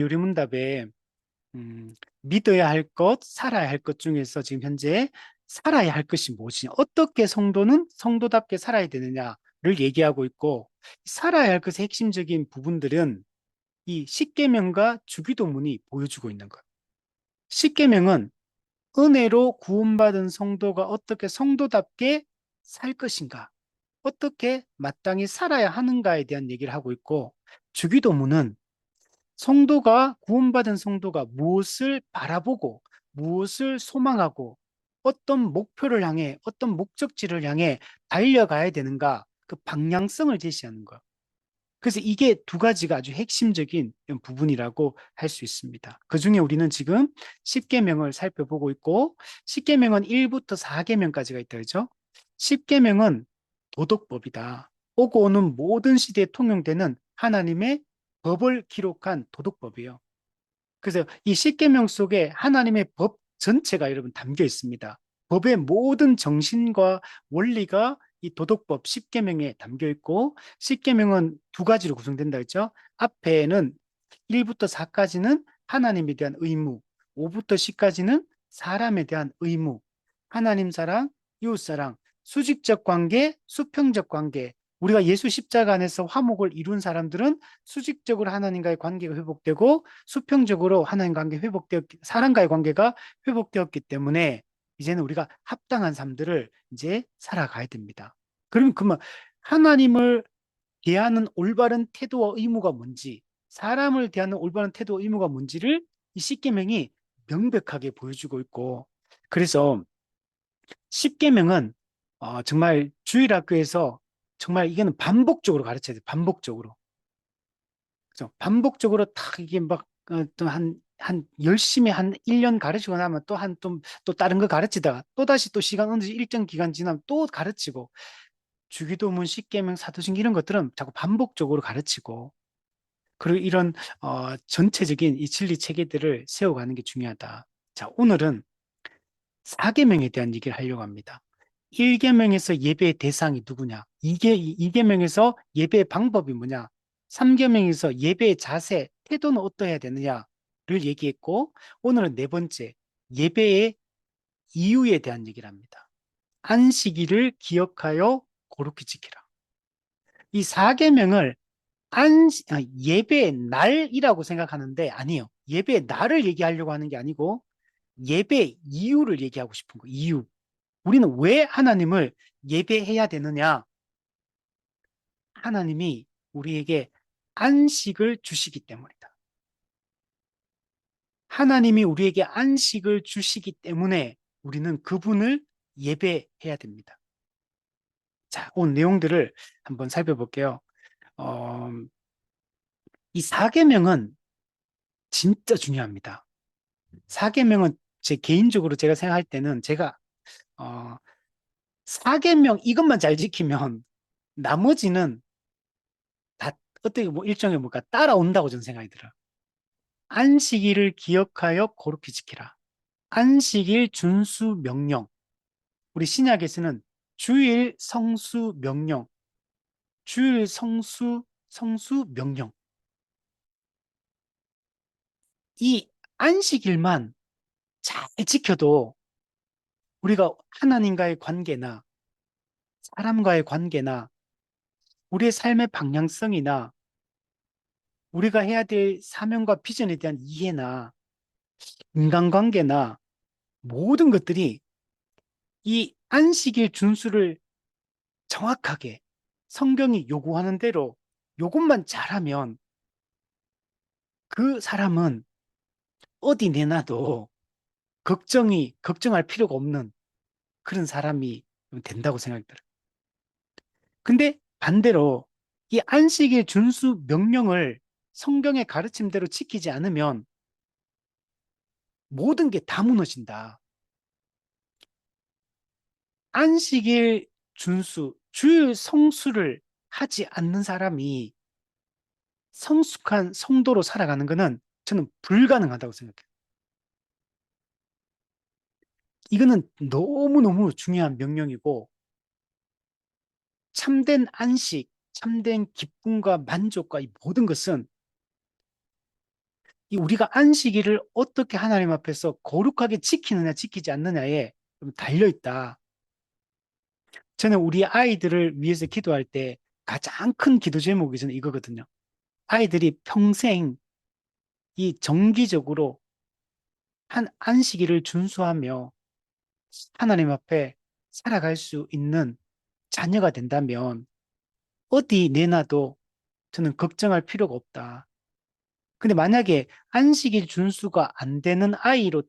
요리문답에 믿어야 할 것, 살아야 할 것 중에서 지금 현재 살아야 할 것이 무엇이냐, 어떻게 성도는 성도답게 살아야 되느냐를 얘기하고 있고, 살아야 할 것의 핵심적인 부분들은 이 십계명과 주기도문이 보여주고 있는 것. 십계명은 은혜로 구원받은 성도가 어떻게 성도답게 살 것인가, 어떻게 마땅히 살아야 하는가에 대한 얘기를 하고 있고, 주기도문은 성도가 구원받은 성도가 무엇을 바라보고 무엇을 소망하고 어떤 목표를 향해 어떤 목적지를 향해 달려가야 되는가, 그 방향성을 제시하는 것. 그래서 이게 두 가지가 아주 핵심적인 부분이라고 할 수 있습니다. 그중에 우리는 지금 십계명을 살펴보고 있고, 십계명은 1부터 4계명까지가 있다 그죠? 십계명은 도덕법이다. 오고 오는 모든 시대에 통용되는 하나님의 법을 기록한 도덕법이에요. 그래서 이 십계명 속에 하나님의 법 전체가 여러분 담겨 있습니다. 법의 모든 정신과 원리가 이 도덕법 십계명에 담겨 있고, 십계명은 두 가지로 구성된다 했죠. 앞에는 1부터 4까지는 하나님에 대한 의무, 5부터 10까지는 사람에 대한 의무, 하나님 사랑, 이웃 사랑, 수직적 관계, 수평적 관계. 우리가 예수 십자가 안에서 화목을 이룬 사람들은 수직적으로 하나님과의 관계가 회복되고 수평적으로 하나님 관계 사람과의 관계가 회복되었기 때문에 이제는 우리가 합당한 삶들을 이제 살아가야 됩니다. 그러면 하나님을 대하는 올바른 태도와 의무가 뭔지, 사람을 대하는 올바른 태도와 의무가 뭔지를 이 십계명이 명백하게 보여주고 있고, 그래서 십계명은 정말 주일학교에서 정말 이거는 반복적으로 가르쳐야 돼. 반복적으로. 그래서 반복적으로 탁 이게 막 한 열심히 한 1년 가르치고 나면 또 다른 거 가르치다가 또다시 또 시간 어느 일정 기간 지나면 또 가르치고, 주기도문, 십계명, 사도신경 이런 것들은 자꾸 반복적으로 가르치고, 그리고 이런 전체적인 이 진리 체계들을 세워가는 게 중요하다. 자, 오늘은 4계명에 대한 얘기를 하려고 합니다. 1계명에서 예배의 대상이 누구냐? 2계명에서 예배의 방법이 뭐냐? 3계명에서 예배의 자세, 태도는 어떠해야 되느냐를 얘기했고, 오늘은 네 번째, 예배의 이유에 대한 얘기를 합니다. 안식일을 기억하여 거룩히 지키라. 이 4계명을 예배의 날이라고 생각하는데 아니요. 예배의 날을 얘기하려고 하는 게 아니고 예배의 이유를 얘기하고 싶은 거예요. 이유. 우리는 왜 하나님을 예배해야 되느냐? 하나님이 우리에게 안식을 주시기 때문이다. 하나님이 우리에게 안식을 주시기 때문에 우리는 그분을 예배해야 됩니다. 자, 오늘 내용들을 한번 살펴볼게요. 어, 이 4계명은 진짜 중요합니다. 4계명은 제 개인적으로 제가 생각할 때는 제가 어, 4계명 이것만 잘 지키면 나머지는 다 어떻게 뭐 일종의 뭔가 따라온다고 저는 생각이 들어요. 안식일을 기억하여 거룩히 지키라. 안식일 준수 명령. 우리 신약에서는 주일 성수 명령, 주일 성수 명령. 이 안식일만 잘 지켜도 우리가 하나님과의 관계나 사람과의 관계나 우리의 삶의 방향성이나 우리가 해야 될 사명과 비전에 대한 이해나 인간관계나 모든 것들이 이 안식일 준수를 정확하게 성경이 요구하는 대로 요것만 잘하면 그 사람은 어디 내놔도 걱정할 필요가 없는 그런 사람이 된다고 생각이 들어요. 근데 반대로 이 안식일 준수 명령을 성경의 가르침대로 지키지 않으면 모든 게 다 무너진다. 안식일 준수, 주일 성수를 하지 않는 사람이 성숙한 성도로 살아가는 것은 저는 불가능하다고 생각해요. 이거는 너무너무 중요한 명령이고, 참된 안식, 참된 기쁨과 만족과 이 모든 것은 이 우리가 안식일을 어떻게 하나님 앞에서 거룩하게 지키느냐, 지키지 않느냐에 좀 달려 있다. 저는 우리 아이들을 위해서 기도할 때 가장 큰 기도 제목이 저는 이거거든요. 아이들이 평생 이 정기적으로 한 안식일을 준수하며 하나님 앞에 살아갈 수 있는 자녀가 된다면 어디 내놔도 저는 걱정할 필요가 없다. 근데 만약에 안식일 준수가 안 되는 아이로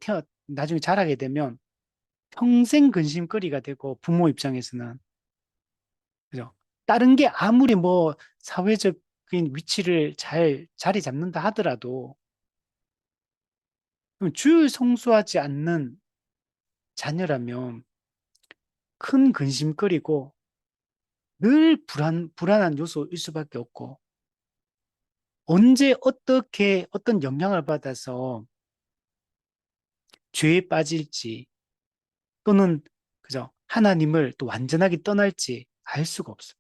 나중에 자라게 되면 평생 근심거리가 되고 부모 입장에서는 그죠? 다른 게 아무리 뭐 사회적인 위치를 잘 자리 잡는다 하더라도 주일 성수하지 않는 자녀라면 큰 근심거리고 늘 불안한 요소일 수밖에 없고 언제 어떻게 어떤 영향을 받아서 죄에 빠질지 또는 그죠? 하나님을 또 완전하게 떠날지 알 수가 없어요.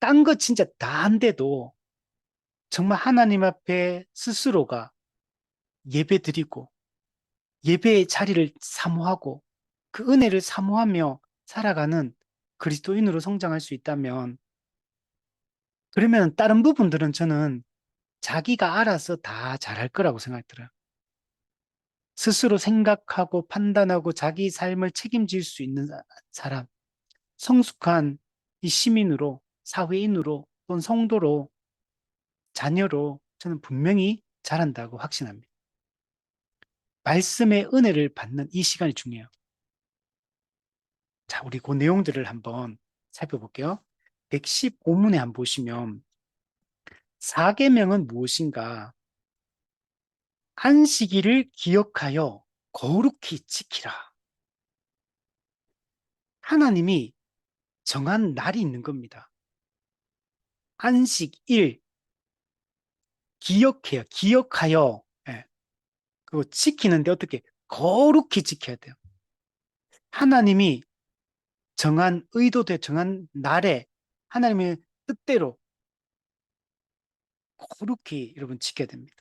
딴 거 진짜 다 한데도 정말 하나님 앞에 스스로가 예배 드리고 예배의 자리를 사모하고 그 은혜를 사모하며 살아가는 그리스도인으로 성장할 수 있다면 그러면 다른 부분들은 저는 자기가 알아서 다 잘할 거라고 생각이 들어요. 스스로 생각하고 판단하고 자기 삶을 책임질 수 있는 사람, 성숙한 이 시민으로, 사회인으로, 또는 성도로, 자녀로 저는 분명히 자란다고 확신합니다. 말씀의 은혜를 받는 이 시간이 중요해요. 자, 우리 그 내용들을 한번 살펴볼게요. 115문에 한번 보시면 사계명은 무엇인가? 안식일을 기억하여 거룩히 지키라. 하나님이 정한 날이 있는 겁니다. 안식일 기억해요. 기억하여. 예. 그리고 지키는데 어떻게 거룩히 지켜야 돼요. 하나님이 정한 의도대 정한 날에 하나님의 뜻대로 거룩히 여러분 지켜야 됩니다.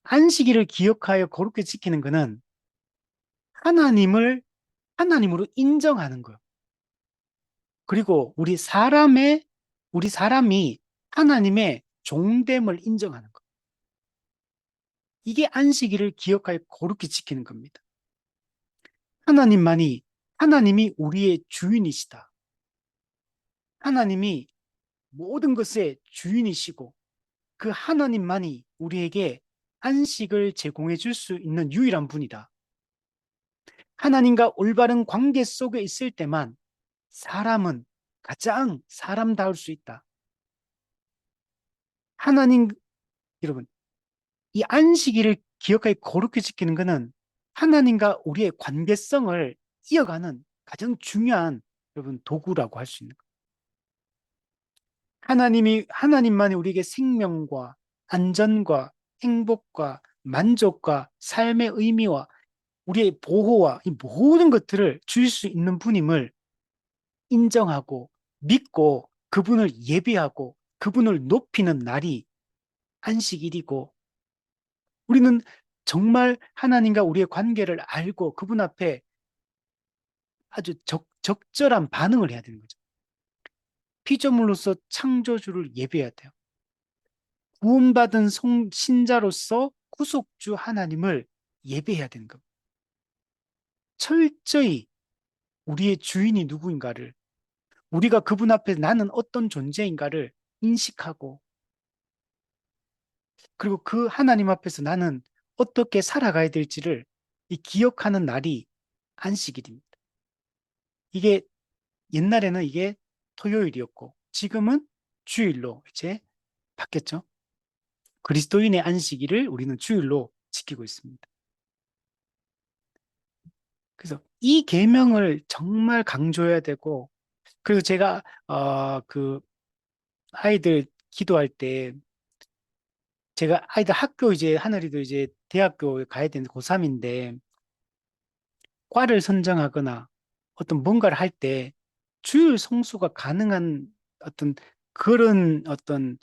안식일을 기억하여 거룩히 지키는 것은 하나님을 하나님으로 인정하는 거예요. 그리고 우리 사람이 하나님의 종됨을 인정하는 것. 이게 안식일을 기억하여 거룩히 지키는 겁니다. 하나님만이, 하나님이 우리의 주인이시다. 하나님이 모든 것의 주인이시고 그 하나님만이 우리에게 안식을 제공해 줄 수 있는 유일한 분이다. 하나님과 올바른 관계 속에 있을 때만 사람은 가장 사람다울 수 있다. 하나님, 여러분, 이 안식일을 기억하게 거룩히 지키는 것은 하나님과 우리의 관계성을 이어가는 가장 중요한 여러분 도구라고 할 수 있는 거예요. 하나님만이 우리에게 생명과 안전과 행복과 만족과 삶의 의미와 우리의 보호와 이 모든 것들을 줄 수 있는 분임을 인정하고 믿고 그분을 예배하고 그분을 높이는 날이 안식일이고 우리는 정말 하나님과 우리의 관계를 알고 그분 앞에 아주 적절한 반응을 해야 되는 거죠. 피조물로서 창조주를 예배해야 돼요. 구원받은 신자로서 구속주 하나님을 예배해야 되는 겁니다. 철저히 우리의 주인이 누구인가를 우리가 그분 앞에 나는 어떤 존재인가를 인식하고 그리고 그 하나님 앞에서 나는 어떻게 살아가야 될지를 이 기억하는 날이 안식일입니다. 이게 옛날에는 이게 토요일이었고 지금은 주일로 이제 바뀌었죠. 그리스도인의 안식일을 우리는 주일로 지키고 있습니다. 그래서 이 계명을 정말 강조해야 되고 그리고 제가 그 아이들 기도할 때 제가 아이들 학교 이제 하늘이도 이제 대학교 가야 되는데 고3인데 과를 선정하거나 어떤 뭔가를 할 때 주일 성수가 가능한 어떤 그런 어떤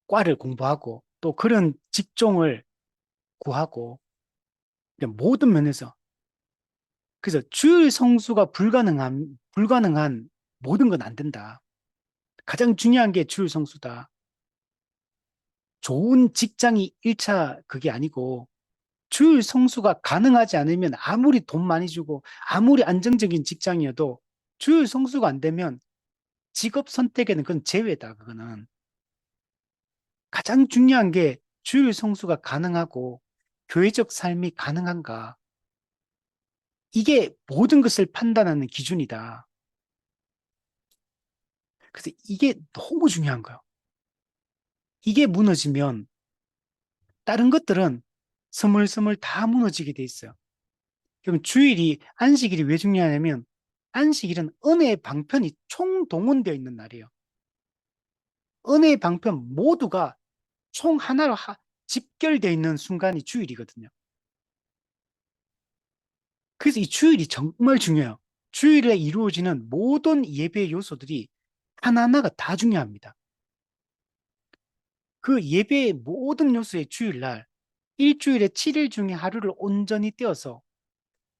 과를 공부하고 또 그런 직종을 구하고 모든 면에서 그래서 주일 성수가 불가능한 모든 건 안 된다. 가장 중요한 게 주일 성수다. 좋은 직장이 1차 그게 아니고 주일 성수가 가능하지 않으면 아무리 돈 많이 주고 아무리 안정적인 직장이어도 주일 성수가 안 되면 직업 선택에는 그건 제외다. 그거는 가장 중요한 게 주일 성수가 가능하고 교회적 삶이 가능한가. 이게 모든 것을 판단하는 기준이다. 그래서 이게 너무 중요한 거예요. 이게 무너지면 다른 것들은 스물스물 다 무너지게 돼 있어요. 그럼 안식일이 왜 중요하냐면, 안식일은 은혜의 방편이 총동원되어 있는 날이에요. 은혜의 방편 모두가 총 하나로 집결되어 있는 순간이 주일이거든요. 그래서 이 주일이 정말 중요해요. 주일에 이루어지는 모든 예배의 요소들이 하나하나가 다 중요합니다. 그 예배의 모든 요소의 주일날, 일주일에 7일 중에 하루를 온전히 떼어서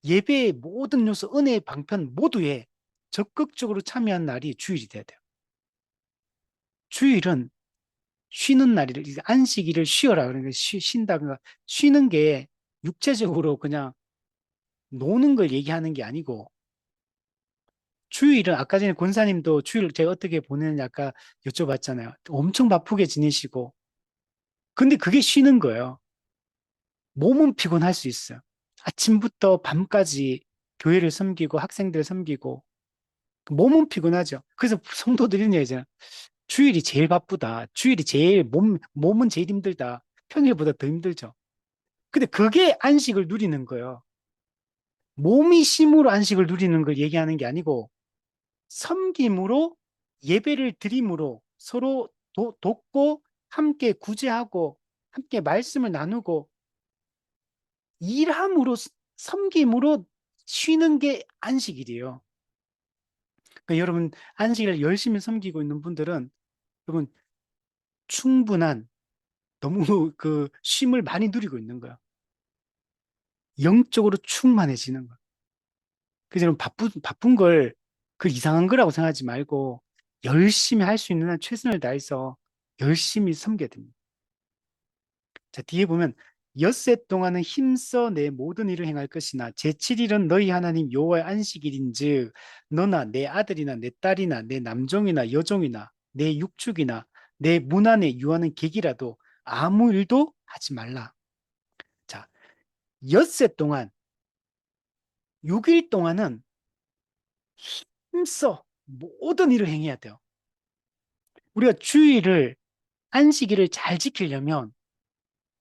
예배의 모든 요소, 은혜의 방편 모두에 적극적으로 참여한 날이 주일이 돼야 돼요. 주일은 쉬는 날이를, 안식일을 쉬어라. 그러니까 쉰다가 쉬는 게 육체적으로 그냥 노는 걸 얘기하는 게 아니고, 주일은 아까 전에 권사님도 주일 제가 어떻게 보내느냐 아까 여쭤봤잖아요. 엄청 바쁘게 지내시고. 근데 그게 쉬는 거예요. 몸은 피곤할 수 있어요. 아침부터 밤까지 교회를 섬기고 학생들 섬기고 몸은 피곤하죠. 그래서 성도들이 얘기하잖아요. 주일이 제일 바쁘다. 주일이 제일 몸은 제일 힘들다. 평일보다 더 힘들죠. 근데 그게 안식을 누리는 거예요. 몸이 쉼으로 안식을 누리는 걸 얘기하는 게 아니고 섬김으로 예배를 드림으로 서로 돕고 함께 구제하고 함께 말씀을 나누고 일함으로 섬김으로 쉬는 게 안식일이에요. 그러니까 여러분 안식일을 열심히 섬기고 있는 분들은 여러분 충분한 너무 그 쉼을 많이 누리고 있는 거야. 영적으로 충만해지는 거야. 그래서 여러분 바쁜 걸 그 이상한 거라고 생각하지 말고 열심히 할 수 있는 한 최선을 다해서 열심히 섬겨야 됩니다. 자, 뒤에 보면 엿새 동안은 힘써 내 모든 일을 행할 것이나 제7일은 너희 하나님 여호와의 안식일인즉 너나 내 아들이나 내 딸이나 내 남종이나 여종이나 내 육축이나 내 문 안에 유하는 객이라도 아무 일도 하지 말라. 자, 엿새 동안 6일 동안은 힘써 모든 일을 행해야 돼요. 우리가 주일을 안식일을 잘 지키려면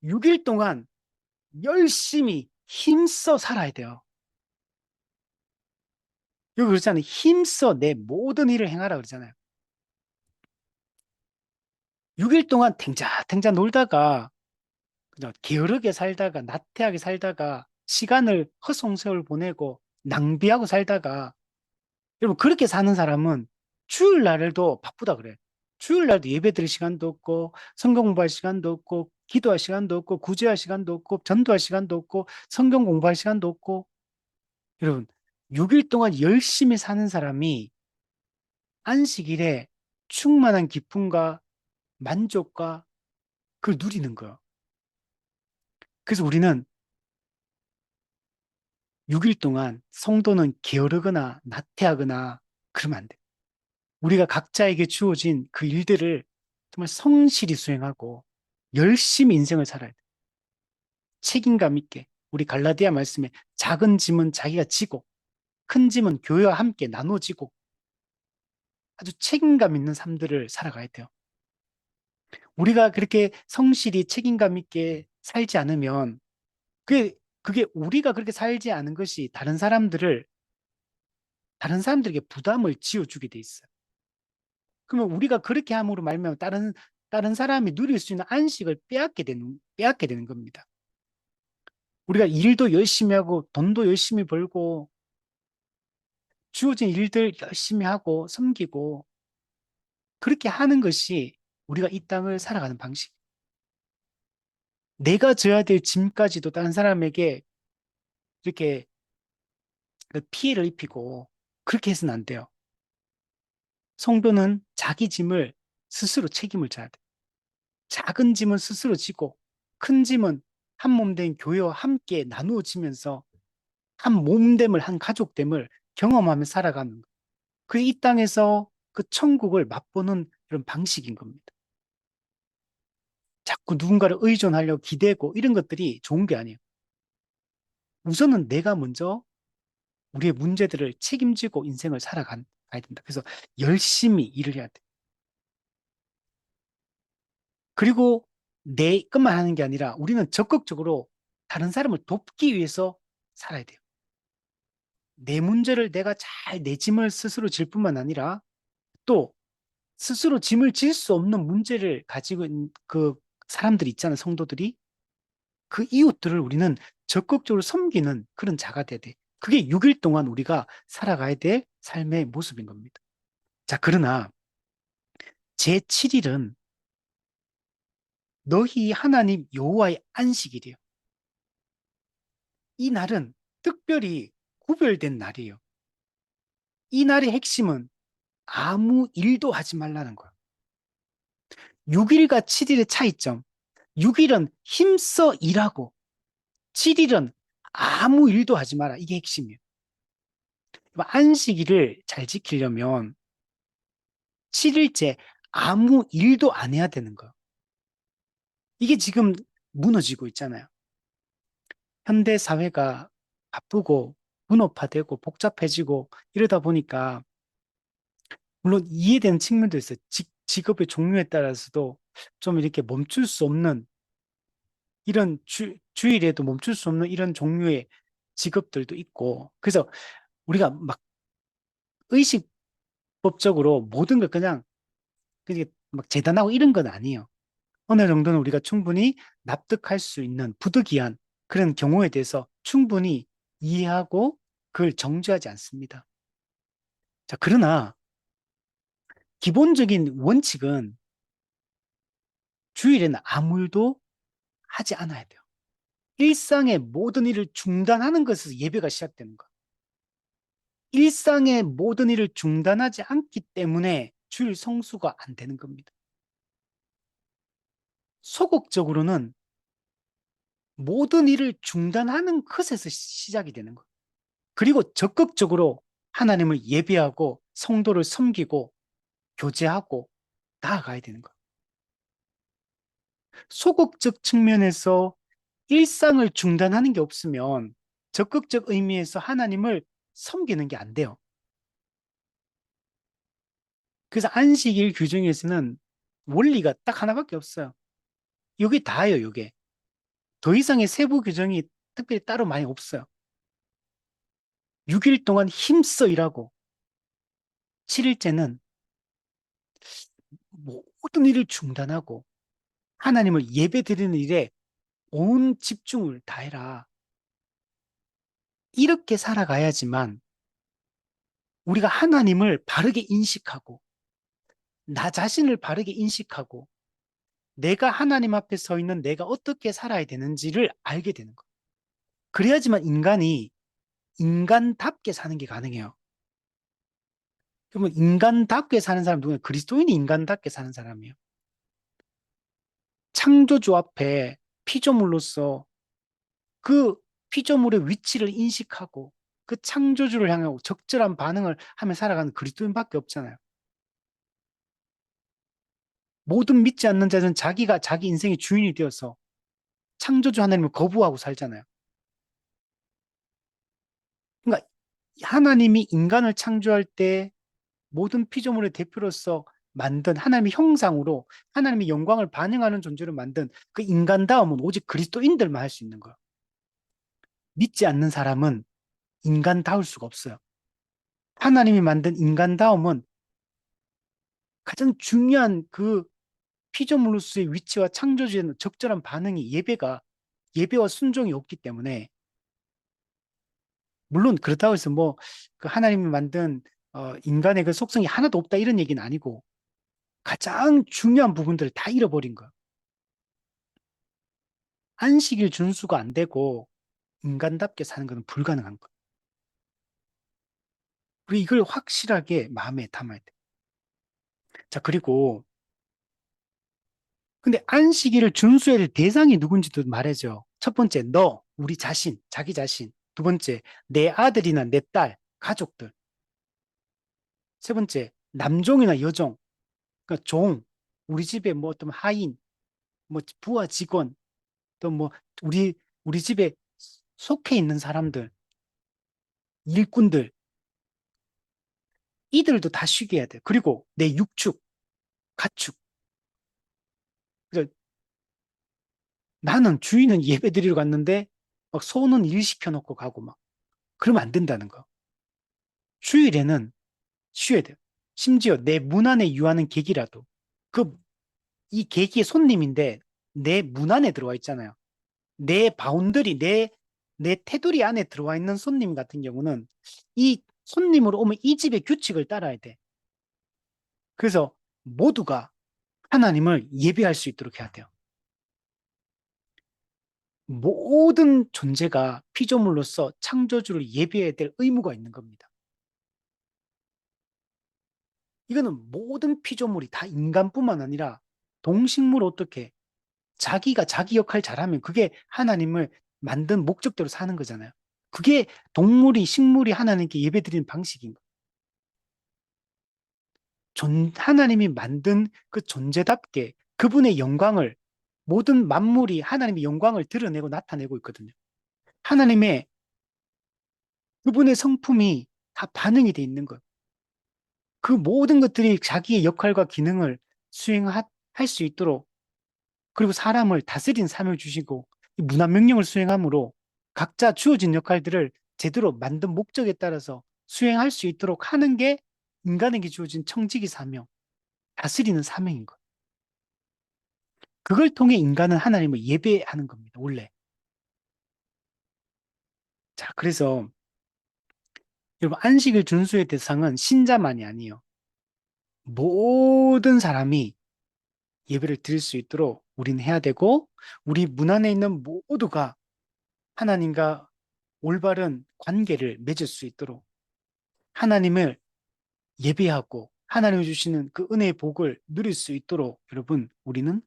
6일 동안 열심히 힘써 살아야 돼요. 여기 그렇잖아요. 힘써 내 모든 일을 행하라 그러잖아요. 6일 동안 탱자탱자 놀다가 그냥 게으르게 살다가 나태하게 살다가 시간을 허송세월 보내고 낭비하고 살다가 여러분 그렇게 사는 사람은 주일날도 바쁘다 그래. 주일날도 예배 드릴 시간도 없고 성경 공부할 시간도 없고 기도할 시간도 없고 구제할 시간도 없고 전도할 시간도 없고 성경 공부할 시간도 없고 여러분 6일 동안 열심히 사는 사람이 안식일에 충만한 기쁨과 만족과 그걸 누리는 거예요. 그래서 우리는 6일 동안 성도는 게으르거나 나태하거나 그러면 안 돼. 우리가 각자에게 주어진 그 일들을 정말 성실히 수행하고 열심히 인생을 살아야 돼. 책임감 있게. 우리 갈라디아 말씀에 작은 짐은 자기가 지고 큰 짐은 교회와 함께 나눠지고 아주 책임감 있는 삶들을 살아가야 돼요. 우리가 그렇게 성실히 책임감 있게 살지 않으면 그게 우리가 그렇게 살지 않은 것이 다른 사람들에게 부담을 지어주게 돼 있어요. 그러면 우리가 그렇게 함으로 말미암아 다른 사람이 누릴 수 있는 안식을 빼앗게 되는 겁니다. 우리가 일도 열심히 하고 돈도 열심히 벌고 주어진 일들 열심히 하고 섬기고 그렇게 하는 것이 우리가 이 땅을 살아가는 방식. 내가 져야 될 짐까지도 다른 사람에게 이렇게 그 피해를 입히고 그렇게 해서는 안 돼요. 성도는 자기 짐을 스스로 책임을 져야 돼. 작은 짐은 스스로 지고 큰 짐은 한 몸 된 교회와 함께 나누어 지면서 한 몸됨을, 한 가족됨을 경험하며 살아가는 거예요. 그 이 땅에서 그 천국을 맛보는 그런 방식인 겁니다. 자꾸 누군가를 의존하려고 기대고 이런 것들이 좋은 게 아니에요. 우선은 내가 먼저 우리의 문제들을 책임지고 인생을 살아가야 된다. 그래서 열심히 일을 해야 돼. 그리고 내 것만 하는 게 아니라 우리는 적극적으로 다른 사람을 돕기 위해서 살아야 돼요. 내 문제를 내가 잘 내 짐을 스스로 질 뿐만 아니라 또 스스로 짐을 질 수 없는 문제를 가지고 있는 그 사람들이 있잖아요. 성도들이. 그 이웃들을 우리는 적극적으로 섬기는 그런 자가 돼야 돼. 그게 6일 동안 우리가 살아가야 될 삶의 모습인 겁니다. 자, 그러나 제7일은 너희 하나님 여호와의 안식일이에요. 이 날은 특별히 구별된 날이에요. 이 날의 핵심은 아무 일도 하지 말라는 거예요. 6일과 7일의 차이점. 6일은 힘써 일하고 7일은 아무 일도 하지 마라. 이게 핵심이에요. 안식일을 잘 지키려면 7일째 아무 일도 안 해야 되는 거예요. 이게 지금 무너지고 있잖아요. 현대 사회가 바쁘고 분업화되고 복잡해지고 이러다 보니까 물론 이해되는 측면도 있어요. 직업의 종류에 따라서도 좀 이렇게 멈출 수 없는 이런 주일에도 멈출 수 없는 이런 종류의 직업들도 있고 그래서 우리가 막 의식법적으로 모든 걸 그냥 그게 막 재단하고 이런 건 아니에요. 어느 정도는 우리가 충분히 납득할 수 있는 부득이한 그런 경우에 대해서 충분히 이해하고 그걸 정죄하지 않습니다. 자, 그러나 기본적인 원칙은 주일에는 아무 일도 하지 않아야 돼요. 일상의 모든 일을 중단하는 것에서 예배가 시작되는 거예요. 일상의 모든 일을 중단하지 않기 때문에 주일 성수가 안 되는 겁니다. 소극적으로는 모든 일을 중단하는 것에서 시작이 되는 거예요. 그리고 적극적으로 하나님을 예배하고 성도를 섬기고 교제하고 나아가야 되는 거예요. 소극적 측면에서 일상을 중단하는 게 없으면 적극적 의미에서 하나님을 섬기는 게 안 돼요. 그래서 안식일 규정에서는 원리가 딱 하나밖에 없어요. 이게 다예요, 이게. 더 이상의 세부 규정이 특별히 따로 많이 없어요. 6일 동안 힘써 일하고 7일째는 모든 일을 중단하고 하나님을 예배드리는 일에 온 집중을 다해라. 이렇게 살아가야지만 우리가 하나님을 바르게 인식하고 나 자신을 바르게 인식하고 내가 하나님 앞에 서 있는 내가 어떻게 살아야 되는지를 알게 되는 거예요. 그래야지만 인간이 인간답게 사는 게 가능해요. 그러면 인간답게 사는 사람 누구냐? 그리스도인이 인간답게 사는 사람이에요. 창조주 앞에 피조물로서 그 피조물의 위치를 인식하고 그 창조주를 향하고 적절한 반응을 하며 살아가는 그리스도인밖에 없잖아요. 모든 믿지 않는 자들은 자기가 자기 인생의 주인이 되어서 창조주 하나님을 거부하고 살잖아요. 그러니까 하나님이 인간을 창조할 때 모든 피조물의 대표로서 만든 하나님의 형상으로 하나님의 영광을 반영하는 존재로 만든 그 인간다움은 오직 그리스도인들만 할 수 있는 거예요. 믿지 않는 사람은 인간다울 수가 없어요. 하나님이 만든 인간다움은 가장 중요한 그 피조물로서의 위치와 창조주의 적절한 반응이 예배와 순종이 없기 때문에 물론 그렇다고 해서 뭐 그 하나님이 만든 인간의 그 속성이 하나도 없다 이런 얘기는 아니고 가장 중요한 부분들을 다 잃어버린 거예요. 안식일 준수가 안 되고 인간답게 사는 것은 불가능한 거예요. 우리 이걸 확실하게 마음에 담아야 돼. 자, 그리고 근데 안식일을 준수해야 될 대상이 누군지도 말해줘. 첫 번째, 너, 우리 자신, 자기 자신. 두 번째, 내 아들이나 내 딸, 가족들. 세 번째, 남종이나 여종, 그러니까 종, 우리 집에 뭐 어떤 하인, 뭐 부하 직원, 또 뭐 우리 우리 집에 속해 있는 사람들, 일꾼들, 이들도 다 쉬게 해야 돼. 그리고 내 육축, 가축. 그래서 나는 주인은 예배 드리러 갔는데 막 소는 일 시켜놓고 가고 막 그러면 안 된다는 거. 주일에는 쉬어야 돼요. 심지어 내 문 안에 유하는 객이라도 그 이 객이 손님인데 내 문 안에 들어와 있잖아요. 내 바운더리, 내 테두리 안에 들어와 있는 손님 같은 경우는 이 손님으로 오면 이 집의 규칙을 따라야 돼. 그래서 모두가 하나님을 예배할 수 있도록 해야 돼요. 모든 존재가 피조물로서 창조주를 예배해야 될 의무가 있는 겁니다. 이거는 모든 피조물이 다 인간뿐만 아니라 동식물 어떻게 자기가 자기 역할 잘하면 그게 하나님을 만든 목적대로 사는 거잖아요. 그게 동물이 식물이 하나님께 예배드리는 방식인 거예요. 하나님이 만든 그 존재답게 그분의 영광을 모든 만물이 하나님의 영광을 드러내고 나타내고 있거든요. 하나님의 그분의 성품이 다 반영이 돼 있는 것. 그 모든 것들이 자기의 역할과 기능을 수행할 수 있도록 그리고 사람을 다스린 삶을 주시고 이 문화 명령을 수행함으로 각자 주어진 역할들을 제대로 만든 목적에 따라서 수행할 수 있도록 하는 게 인간에게 주어진 청지기 사명, 다스리는 사명인 것. 그걸 통해 인간은 하나님을 예배하는 겁니다. 원래. 자, 그래서 여러분 안식일 준수의 대상은 신자만이 아니에요. 모든 사람이 예배를 드릴 수 있도록 우리는 해야 되고 우리 문 안에 있는 모두가 하나님과 올바른 관계를 맺을 수 있도록 하나님을 예배하고 하나님이 주시는 그 은혜의 복을 누릴 수 있도록 여러분 우리는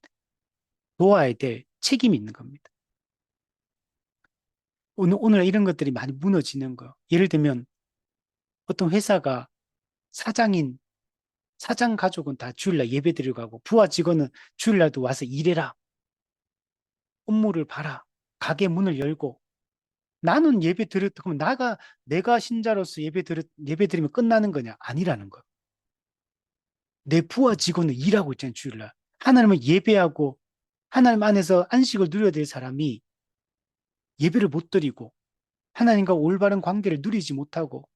도와야 될 책임이 있는 겁니다. 오늘 이런 것들이 많이 무너지는 거예요. 예를 들면 어떤 회사가 사장인 사장 가족은 다 주일날 예배 드리러 가고 부하 직원은 주일날도 와서 일해라. 업무를 봐라. 가게 문을 열고 나는 예배 드렸 그러면 내가 신자로서 예배 드리면 끝나는 거냐? 아니라는 거. 내 부하 직원은 일하고 있잖아요, 주일날. 하나님을 예배하고 하나님 안에서 안식을 누려야 될 사람이 예배를 못 드리고 하나님과 올바른 관계를 누리지 못하고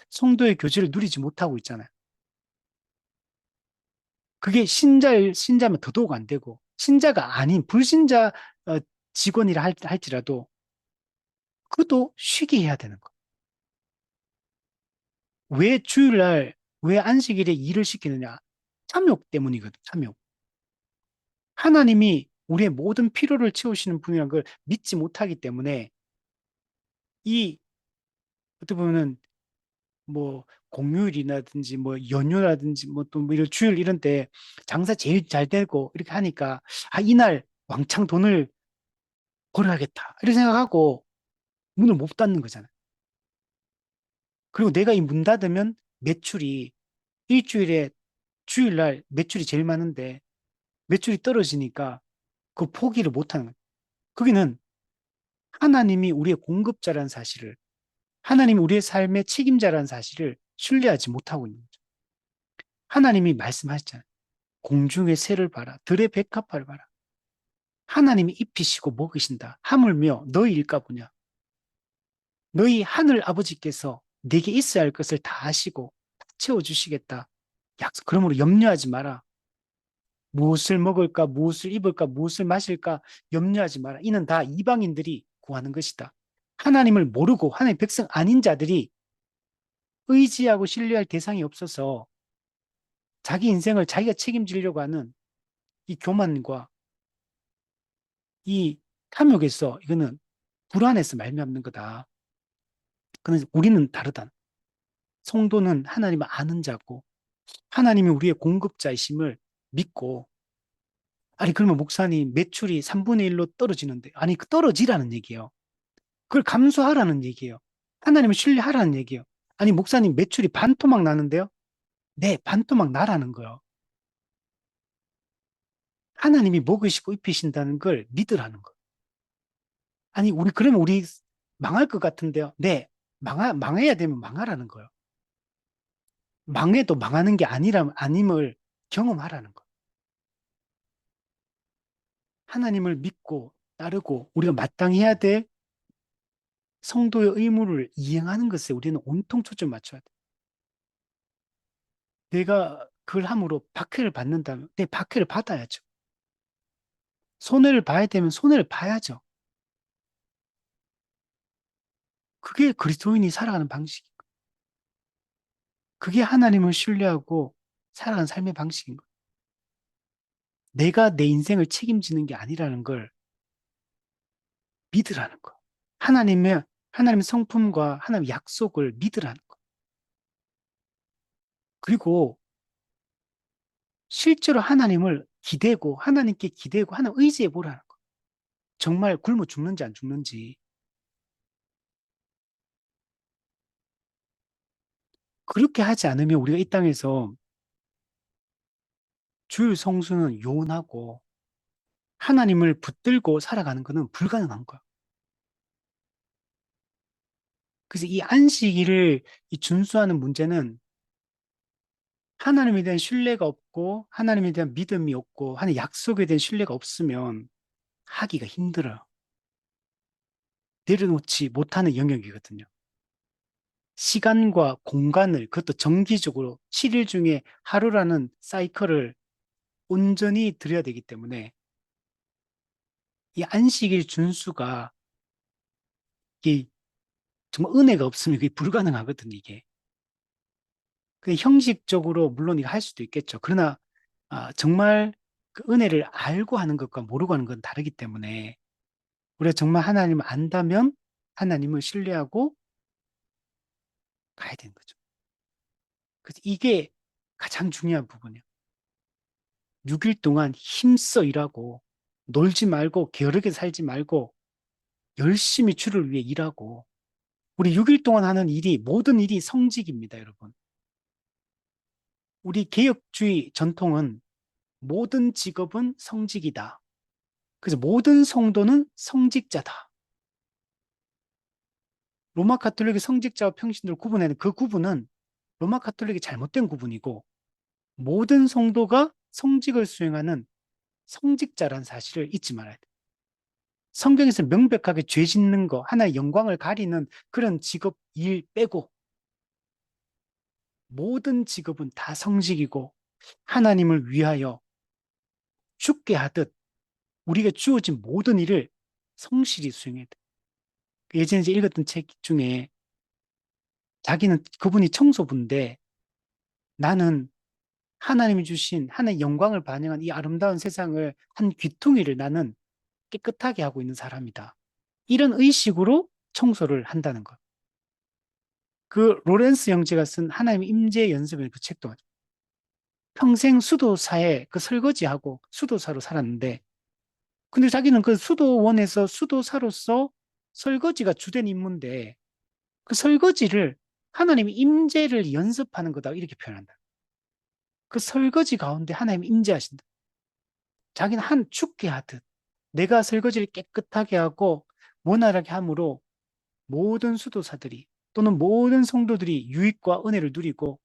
성도의 교제를 누리지 못하고 있잖아요. 그게 신자면 더더욱 안 되고 신자가 아닌 불신자 직원이라 할지라도 그것도 쉬게 해야 되는 거. 왜 주일날 왜 안식일에 일을 시키느냐? 탐욕 때문이거든. 탐욕. 하나님이 우리의 모든 필요를 채우시는 분이라는 걸 믿지 못하기 때문에 이 어떻게 보면은 뭐 공휴일이라든지 뭐 연휴라든지 뭐 또 뭐 이런 주일 이런 때 장사 제일 잘 되고 이렇게 하니까 아 이날 왕창 돈을 벌어야겠다 이렇게 생각하고 문을 못 닫는 거잖아요. 그리고 내가 이 문 닫으면 매출이 일주일에 주일날 매출이 제일 많은데 매출이 떨어지니까 그 포기를 못 하는 거예요. 거기는 하나님이 우리의 공급자라는 사실을 하나님이 우리의 삶의 책임자라는 사실을 신뢰하지 못하고 있는 거죠. 하나님이 말씀하셨잖아요. 공중의 새를 봐라. 들의 백합화를 봐라. 하나님이 입히시고 먹이신다. 하물며 너희 일까 보냐. 너희 하늘 아버지께서 네게 있어야 할 것을 다 아시고 다 채워주시겠다. 약속. 그러므로 염려하지 마라. 무엇을 먹을까, 무엇을 입을까, 무엇을 마실까 염려하지 마라. 이는 다 이방인들이 구하는 것이다. 하나님을 모르고 하나님 백성 아닌 자들이 의지하고 신뢰할 대상이 없어서 자기 인생을 자기가 책임지려고 하는 이 교만과 이 탐욕에서 이거는 불안해서 말미암는 거다. 그런데 우리는 다르다. 성도는 하나님을 아는 자고 하나님이 우리의 공급자이심을 믿고 아니 그러면 목사님 매출이 3분의 1로 떨어지는데 아니 그 떨어지라는 얘기예요. 그걸 감수하라는 얘기예요. 하나님을 신뢰하라는 얘기예요. 아니 목사님 매출이 반토막 나는데요? 네, 반토막 나라는 거예요. 하나님이 먹으시고 입히신다는 걸 믿으라는 거예요. 아니 우리 그러면 우리 망할 것 같은데요? 네, 망해야 되면 망하라는 거예요. 망해도 망하는 게 아님을 경험하라는 거예요. 하나님을 믿고 따르고 우리가 마땅히 해야 될 성도의 의무를 이행하는 것에 우리는 온통 초점 맞춰야 돼. 내가 그걸 함으로 박해를 받는다면 내 박해를 받아야죠. 손해를 봐야 되면 손해를 봐야죠. 그게 그리스도인이 살아가는 방식인 거예요. 그게 하나님을 신뢰하고 살아가는 삶의 방식인 거예요. 내가 내 인생을 책임지는 게 아니라는 걸 믿으라는 거예요. 하나님의 성품과 하나님의 약속을 믿으라는 거예요. 그리고 실제로 하나님을 기대고 하나님께 기대고 하나님 의지해 보라는 거예요. 정말 굶어 죽는지 안 죽는지. 그렇게 하지 않으면 우리가 이 땅에서 주일 성수는 요원하고 하나님을 붙들고 살아가는 것은 불가능한 거야. 그래서 이 안식일을 준수하는 문제는 하나님에 대한 신뢰가 없고 하나님에 대한 믿음이 없고 하나님 약속에 대한 신뢰가 없으면 하기가 힘들어요. 내려놓지 못하는 영역이거든요. 시간과 공간을 그것도 정기적으로 7일 중에 하루라는 사이클을 온전히 들여야 되기 때문에 이 안식일 준수가 이게 정말 은혜가 없으면 그게 불가능하거든요, 이게. 그 형식적으로 물론 이거 할 수도 있겠죠. 그러나 정말 그 은혜를 알고 하는 것과 모르고 하는 건 다르기 때문에 우리가 정말 하나님을 안다면 하나님을 신뢰하고 가야 되는 거죠. 그래서 이게 가장 중요한 부분이에요. 6일 동안 힘써 일하고 놀지 말고 게으르게 살지 말고 열심히 주를 위해 일하고 우리 6일 동안 하는 일이 모든 일이 성직입니다, 여러분. 우리 개혁주의 전통은 모든 직업은 성직이다. 그래서 모든 성도는 성직자다. 로마 가톨릭의 성직자와 평신도를 구분하는 그 구분은 로마 가톨릭이 잘못된 구분이고 모든 성도가 성직을 수행하는 성직자라는 사실을 잊지 말아야 돼. 성경에서 명백하게 죄 짓는 거, 하나의 영광을 가리는 그런 직업 일 빼고 모든 직업은 다 성직이고 하나님을 위하여 죽게 하듯 우리가 주어진 모든 일을 성실히 수행해야 돼. 예전에 이제 읽었던 책 중에 자기는 그분이 청소부인데 나는 하나님이 주신 하나의 영광을 반영한 이 아름다운 세상을 한 귀퉁이를 나는 깨끗하게 하고 있는 사람이다. 이런 의식으로 청소를 한다는 것. 그 로렌스 형제가 쓴 하나님의 임재 연습의 그 책도 평생 수도사에 그 설거지하고 수도사로 살았는데 근데 자기는 그 수도원에서 수도사로서 설거지가 주된 임무인데 그 설거지를 하나님의 임재를 연습하는 거다 이렇게 표현한다. 그 설거지 가운데 하나님이 임재하신다. 자기는 한 축게 하듯 내가 설거지를 깨끗하게 하고 원활하게 함으로 모든 수도사들이 또는 모든 성도들이 유익과 은혜를 누리고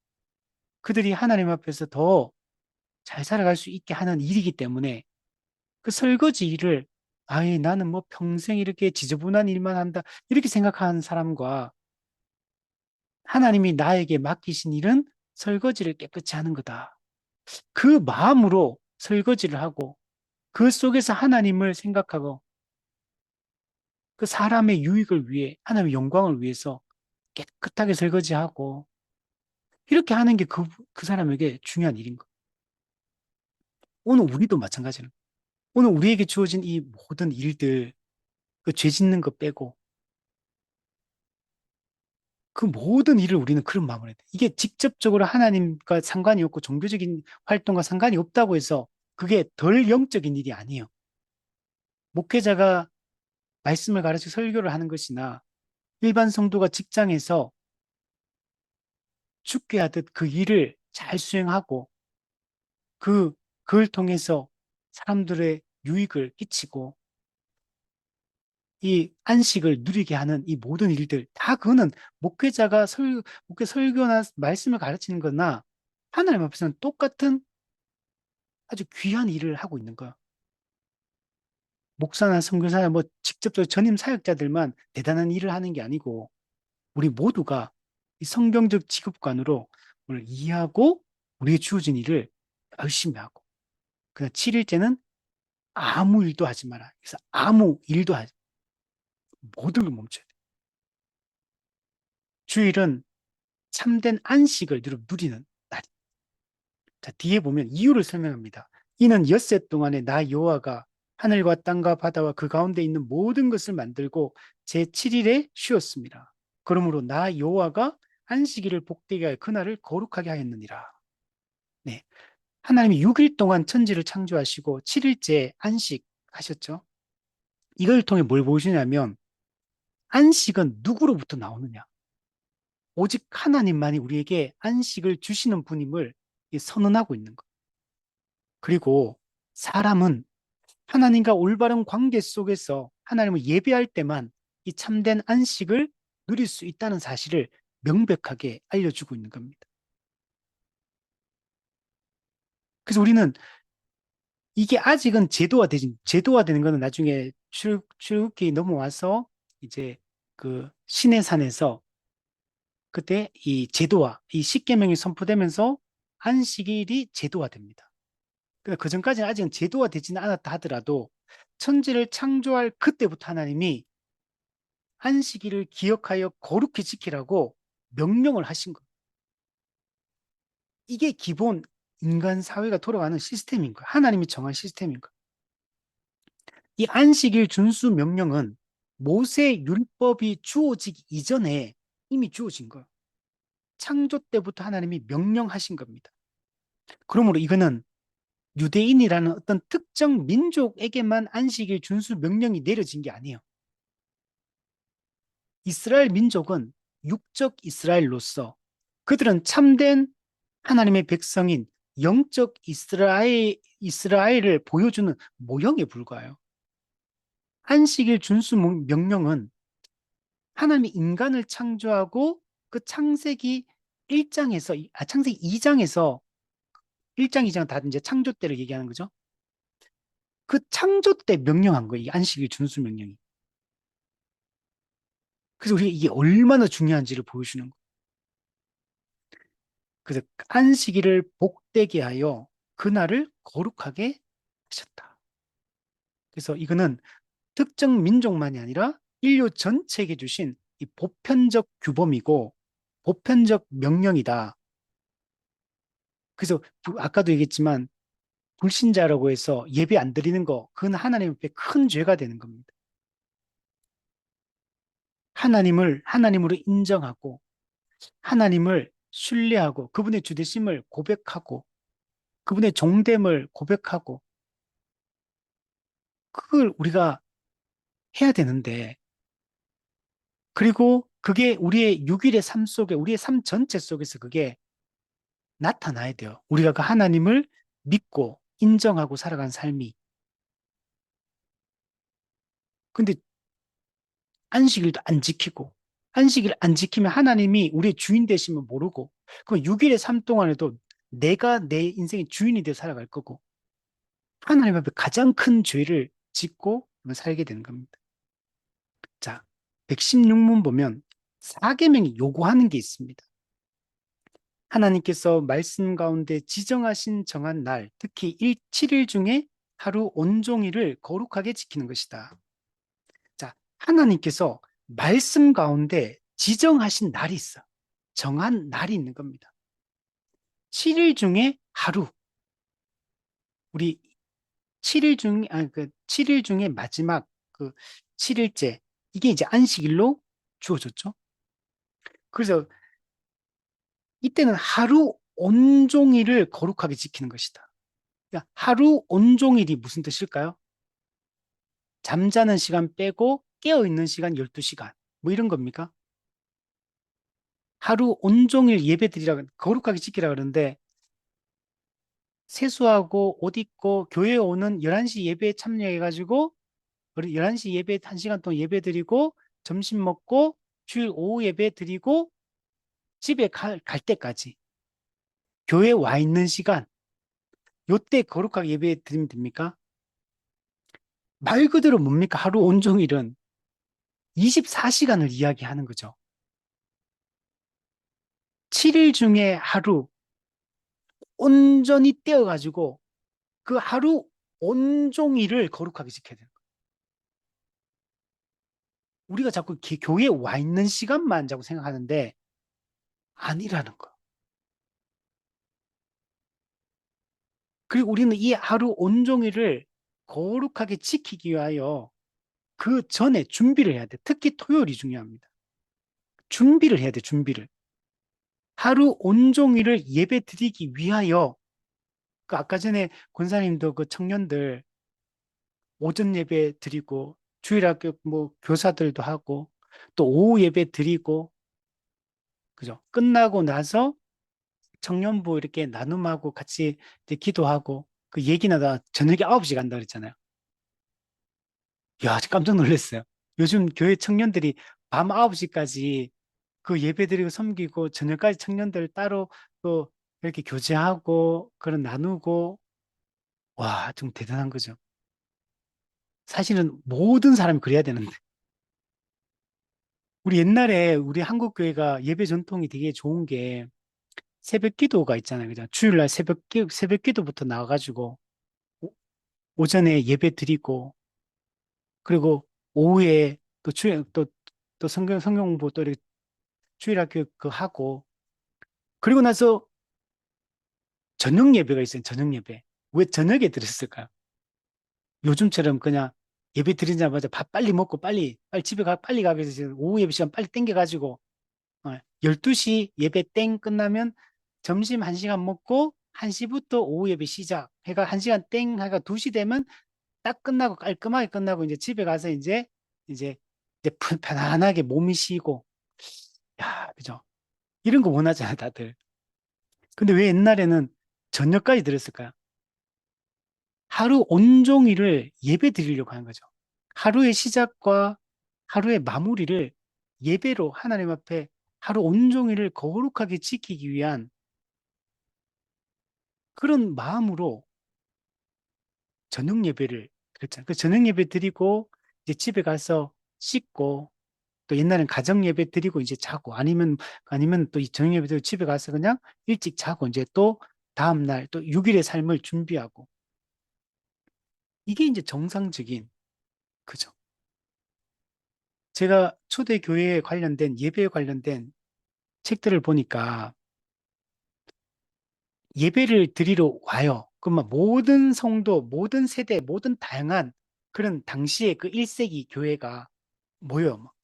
그들이 하나님 앞에서 더 잘 살아갈 수 있게 하는 일이기 때문에 그 설거지 일을 아예 나는 뭐 평생 이렇게 지저분한 일만 한다 이렇게 생각하는 사람과 하나님이 나에게 맡기신 일은 설거지를 깨끗이 하는 거다. 그 마음으로 설거지를 하고 그 속에서 하나님을 생각하고 그 사람의 유익을 위해 하나님의 영광을 위해서 깨끗하게 설거지하고 이렇게 하는 게 그 사람에게 중요한 일인 거예요. 오늘 우리도 마찬가지는 오늘 우리에게 주어진 이 모든 일들 죄 짓는 거 빼고 그 모든 일을 우리는 그런 마음으로 해야 돼. 이게 직접적으로 하나님과 상관이 없고 종교적인 활동과 상관이 없다고 해서 그게 덜 영적인 일이 아니에요. 목회자가 말씀을 가르쳐 설교를 하는 것이나 일반 성도가 직장에서 죽게 하듯 그 일을 잘 수행하고 그, 그걸 통해서 사람들의 유익을 끼치고 이 안식을 누리게 하는 이 모든 일들, 다 그거는 목회자가 목회 설교나 말씀을 가르치는 거나 하나님 앞에서는 똑같은 아주 귀한 일을 하고 있는 거야. 목사나 선교사나 뭐 직접적으로 전임 사역자들만 대단한 일을 하는 게 아니고 우리 모두가 이 성경적 직업관으로 오늘 이해하고 우리의 주어진 일을 열심히 하고 그냥 7일째는 아무 일도 하지 마라. 그래서 아무 일도 하지 모든 걸 멈춰야 돼. 주일은 참된 안식을 누리는 날. 자, 뒤에 보면 이유를 설명합니다. 이는 엿새 동안에 나 여호와가 하늘과 땅과 바다와 그 가운데 있는 모든 것을 만들고 제 7일에 쉬었습니다. 그러므로 나 여호와가 안식일을 복되게 하여 그날을 거룩하게 하였느니라. 네. 하나님이 6일 동안 천지를 창조하시고 7일째 안식하셨죠. 이걸 통해 뭘 보여주냐면 안식은 누구로부터 나오느냐? 오직 하나님만이 우리에게 안식을 주시는 분임을 선언하고 있는 것. 그리고 사람은 하나님과 올바른 관계 속에서 하나님을 예배할 때만 이 참된 안식을 누릴 수 있다는 사실을 명백하게 알려주고 있는 겁니다. 그래서 우리는 이게 아직은 제도화되는 거는 나중에 출애굽기 넘어와서 이제 그 시내 산에서 그때 이 제도화, 이 십계명이 선포되면서 안식일이 제도화됩니다. 그 전까지는 아직은 제도화되지는 않았다 하더라도 천지를 창조할 그때부터 하나님이 안식일을 기억하여 거룩히 지키라고 명령을 하신 거예요. 이게 기본 인간 사회가 돌아가는 시스템인 거예요. 하나님이 정한 시스템인 거예요. 이 안식일 준수 명령은 모세 율법이 주어지기 이전에 이미 주어진 거예요. 창조 때부터 하나님이 명령하신 겁니다. 그러므로 이거는 유대인이라는 어떤 특정 민족에게만 안식일 준수 명령이 내려진 게 아니에요. 이스라엘 민족은 육적 이스라엘로서 그들은 참된 하나님의 백성인 영적 이스라엘을 보여주는 모형에 불과해요. 안식일 준수 명령은 하나님이 인간을 창조하고 그 창세기 1장에서, 창세기 2장에서 1장, 2장 다 이제 창조 때를 얘기하는 거죠. 그 창조 때 명령한 거예요. 이 안식일 준수 명령이. 그래서 우리가 이게 얼마나 중요한지를 보여주는 거예요. 그래서 안식일을 복되게 하여 그날을 거룩하게 하셨다. 그래서 이거는 특정 민족만이 아니라 인류 전체에게 주신 이 보편적 규범이고 보편적 명령이다. 그래서 아까도 얘기했지만 불신자라고 해서 예배 안 드리는 거, 그건 하나님 앞에 큰 죄가 되는 겁니다. 하나님을 하나님으로 인정하고 하나님을 신뢰하고 그분의 주되심을 고백하고 그분의 종됨을 고백하고 그걸 우리가 해야 되는데 그리고 그게 우리의 6일의 삶 속에 우리의 삶 전체 속에서 그게 나타나야 돼요. 우리가 그 하나님을 믿고 인정하고 살아간 삶이. 근데 안식일도 안 지키고 안식일 안 지키면 하나님이 우리의 주인 되시면 모르고 그럼 6일의 삶 동안에도 내가 내 인생의 주인이 되어 살아갈 거고 하나님 앞에 가장 큰 죄를 짓고 살게 되는 겁니다. 자, 116문 보면 4계명이 요구하는 게 있습니다. 하나님께서 말씀 가운데 지정하신 정한 날, 특히 7일 중에 하루 온종일을 거룩하게 지키는 것이다. 자, 하나님께서 말씀 가운데 지정하신 날이 있어. 정한 날이 있는 겁니다. 7일 중에 하루. 우리 7일 중에, 그 7일 중에 마지막 그 7일째. 이게 이제 안식일로 주어졌죠. 그래서 이때는 하루 온종일을 거룩하게 지키는 것이다. 그러니까 하루 온종일이 무슨 뜻일까요? 잠자는 시간 빼고 깨어있는 시간 12시간. 뭐 이런 겁니까? 하루 온종일 예배드리라, 거룩하게 지키라 그러는데 세수하고 옷 입고 교회 오는 11시 예배에 참여해가지고 11시 예배 1시간 동안 예배 드리고 점심 먹고 주일 오후 예배 드리고 집에 갈 때까지 교회에 와 있는 시간 요때 거룩하게 예배 드리면 됩니까? 말 그대로 뭡니까? 하루 온종일은 24시간을 이야기하는 거죠. 7일 중에 하루 온전히 떼어가지고 그 하루 온종일을 거룩하게 지켜야 돼요. 우리가 자꾸 교회에 와 있는 시간만 자꾸 생각하는데 아니라는 거. 그리고 우리는 이 하루 온종일을 거룩하게 지키기 위하여 그 전에 준비를 해야 돼. 특히 토요일이 중요합니다. 준비를 해야 돼, 준비를. 하루 온종일을 예배 드리기 위하여 그 아까 전에 권사님도 그 청년들 오전 예배 드리고 주일학교 뭐 교사들도 하고 또 오후 예배 드리고 그죠? 끝나고 나서 청년부 이렇게 나눔하고 같이 이제 기도하고 그 얘기나 다 저녁에 9시 간다 그랬잖아요. 야, 깜짝 놀랐어요. 요즘 교회 청년들이 밤 9시까지 그 예배 드리고 섬기고 저녁까지 청년들 따로 또 이렇게 교제하고 그런 나누고 와, 좀 대단한 거죠. 사실은 모든 사람이 그래야 되는데. 우리 옛날에 우리 한국 교회가 예배 전통이 되게 좋은 게 새벽 기도가 있잖아요. 그죠? 주일날 새벽 기도부터 나와가지고 오전에 예배 드리고 그리고 오후에 또 또 성경 공부 또 이렇게 주일학교 그 하고 그리고 나서 저녁 예배가 있어요. 저녁 예배. 왜 저녁에 드렸을까요? 요즘처럼 그냥 예배 드리자마자 밥 빨리 먹고 빨리 집에 빨리 가기 위해서 지금 오후 예배 시간 빨리 땡겨가지고 12시 예배 땡 끝나면 점심 1시간 먹고 1시부터 오후 예배 시작 해가 1시간 땡 해가 2시 되면 딱 끝나고 깔끔하게 끝나고 이제 집에 가서 이제 편안하게 몸이 쉬고 야, 그죠? 이런 거 원하잖아, 다들. 근데 왜 옛날에는 저녁까지 들었을까요? 하루 온종일을 예배 드리려고 하는 거죠. 하루의 시작과 하루의 마무리를 예배로 하나님 앞에 하루 온종일을 거룩하게 지키기 위한 그런 마음으로 저녁 예배를 그랬잖아요. 그 저녁 예배 드리고 이제 집에 가서 씻고 또 옛날엔 가정 예배 드리고 이제 자고 아니면 또 이 저녁 예배 드리고 집에 가서 그냥 일찍 자고 이제 또 다음 날 또 6일의 삶을 준비하고 이게 이제 정상적인 그죠. 제가 초대 교회에 관련된 예배에 관련된 책들을 보니까 예배를 드리러 와요. 그러면 모든 성도, 모든 세대, 모든 다양한 그런 당시의 그 1세기 교회가 모여요. 막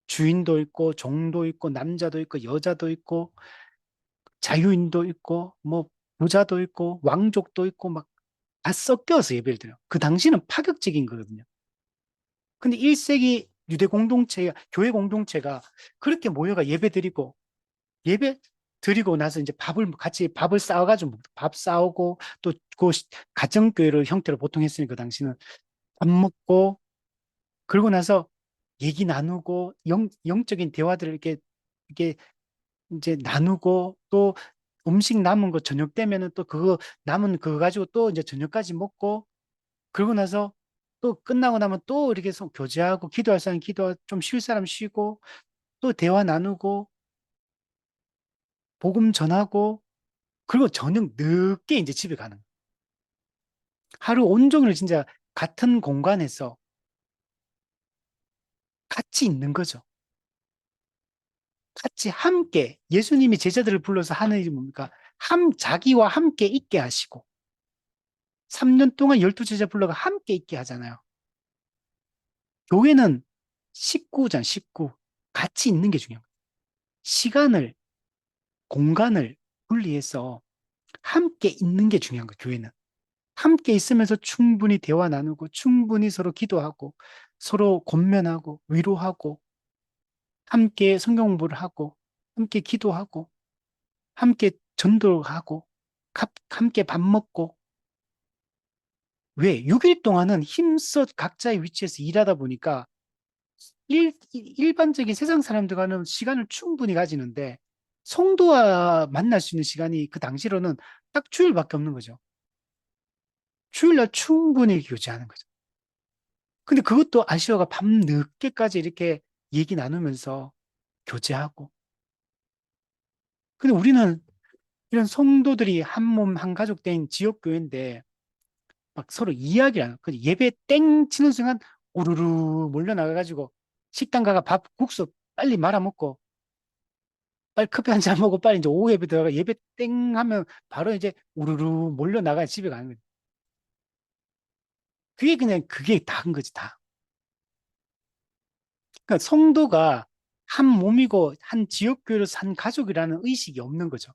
주인도 있고, 종도 있고, 남자도 있고, 여자도 있고, 자유인도 있고, 뭐, 부자도 있고, 왕족도 있고, 막 다 섞여서 예배를 드려요. 그 당시는 파격적인 거거든요. 근데 1세기 유대 공동체, 교회 공동체가 그렇게 모여가 예배 드리고, 예배 드리고 나서 이제 같이 밥을 싸워가지고 밥 싸우고 또 그 가정교회를 형태로 보통 했으니까 그 당시는 밥 먹고 그러고 나서 얘기 나누고 영적인 대화들을 이렇게 이제 나누고 또 음식 남은 거 저녁 되면은 또 그거 남은 그거 가지고 또 이제 저녁까지 먹고 그러고 나서 또 끝나고 나면 또 이렇게 교제하고 기도할 사람 기도 좀 쉴 사람 쉬고 또 대화 나누고 복음 전하고 그리고 저녁 늦게 이제 집에 가는 거예요. 하루 온종일 진짜 같은 공간에서 같이 있는 거죠. 같이 함께 예수님이 제자들을 불러서 하는 일이 뭡니까? 자기와 함께 있게 하시고 3년 동안 12제자 불러가 함께 있게 하잖아요. 교회는 식구잖아, 식구. 같이 있는 게 중요한 거야. 시간을, 공간을 분리해서 함께 있는 게 중요한 거야, 교회는. 함께 있으면서 충분히 대화 나누고, 충분히 서로 기도하고, 서로 권면하고, 위로하고, 함께 성경 공부를 하고, 함께 기도하고, 함께 전도하고, 함께 밥 먹고. 왜? 6일 동안은 힘써 각자의 위치에서 일하다 보니까 일반적인 세상 사람들과는 시간을 충분히 가지는데 성도와 만날 수 있는 시간이 그 당시로는 딱 주일밖에 없는 거죠. 주일날 충분히 교제하는 거죠. 근데 그것도 아시아가 밤 늦게까지 이렇게 얘기 나누면서 교제하고. 근데 우리는 이런 성도들이 한 몸, 한 가족 된 지역교회인데 막 서로 이야기를 하는, 그 예배 땡 치는 순간 우르르 몰려나가가지고 식당 가가 밥, 국수 빨리 말아먹고 빨리 커피 한 잔 먹고 빨리 이제 오후 예배 들어가 예배 땡 하면 바로 이제 우르르 몰려나가 집에 가는 거지. 그게 그냥 그게 다인 거지, 다. 그러니까 성도가 한 몸이고 한 지역교회로 산 가족이라는 의식이 없는 거죠.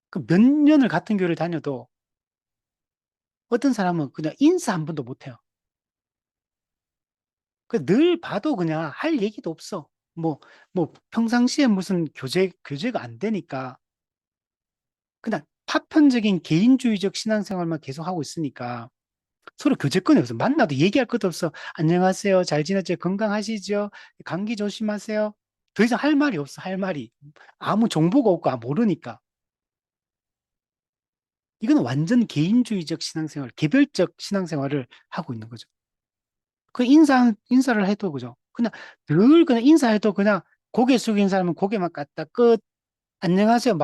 그 몇 년을 같은 교회를 다녀도 어떤 사람은 그냥 인사 한 번도 못 해요. 그 늘 봐도 그냥 할 얘기도 없어. 뭐, 뭐 평상시에 무슨 교제가 안 되니까 그냥 파편적인 개인주의적 신앙생활만 계속 하고 있으니까 서로 교제권이 없어. 만나도 얘기할 것도 없어. 안녕하세요. 잘 지냈죠? 건강하시죠? 감기 조심하세요. 더 이상 할 말이 없어. 할 말이. 아무 정보가 없고 모르니까. 이건 완전 개인주의적 신앙생활, 개별적 신앙생활을 하고 있는 거죠. 그 인사를 해도 그죠. 그냥 늘 그냥 인사해도 그냥 고개 숙인 사람은 고개만 갖다 끝. 안녕하세요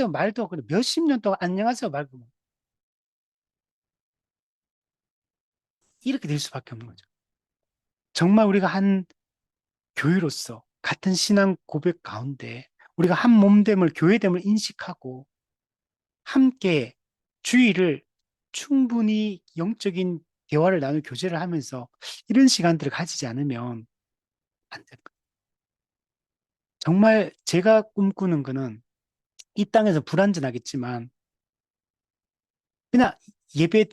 말도 그냥 몇십 년 동안 안녕하세요 말고 이렇게 될 수밖에 없는 거죠. 정말 우리가 한 교회로서 같은 신앙 고백 가운데 우리가 한 몸됨을 교회됨을 인식하고 함께 주의를 충분히 영적인 대화를 나누고 교제를 하면서 이런 시간들을 가지지 않으면 안 될 거예요. 정말 제가 꿈꾸는 거는 이 땅에서 불완전하겠지만 그냥 예배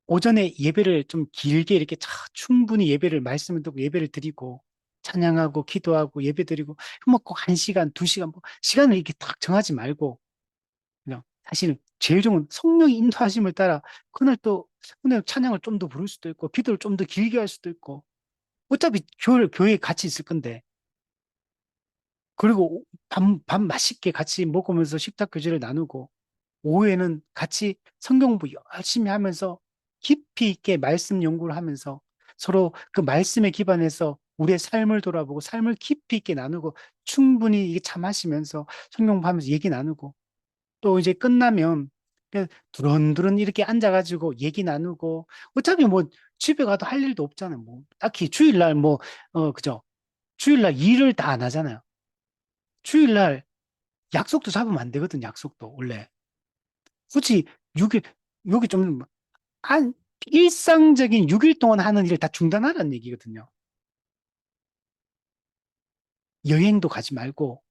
오전에 예배를 좀 길게 이렇게 충분히 예배를 말씀을 듣고 예배를 드리고 찬양하고 기도하고 예배 드리고 뭐 꼭 한 시간, 두 시간 뭐 시간을 이렇게 딱 정하지 말고 그냥 사실은 제일 좋은 성령의 인도하심을 따라 그날 또 그날 찬양을 좀 더 부를 수도 있고 기도를 좀 더 길게 할 수도 있고 어차피 교회에 같이 있을 건데 그리고 밥 맛있게 같이 먹으면서 식탁 교제를 나누고 오후에는 같이 성경 공부 열심히 하면서 깊이 있게 말씀 연구를 하면서 서로 그 말씀에 기반해서 우리의 삶을 돌아보고 삶을 깊이 있게 나누고 충분히 이게 차 마시면서 성경 공부하면서 얘기 나누고 또 이제 끝나면 그냥 두런두런 이렇게 앉아가지고 얘기 나누고 어차피 뭐 집에 가도 할 일도 없잖아요. 뭐 딱히 주일날 뭐 그죠? 주일날 일을 다 안 하잖아요. 주일날 약속도 잡으면 안 되거든. 약속도 원래 굳이 6일 여기 좀 한 일상적인 6일 동안 하는 일을 다 중단하라는 얘기거든요. 여행도 가지 말고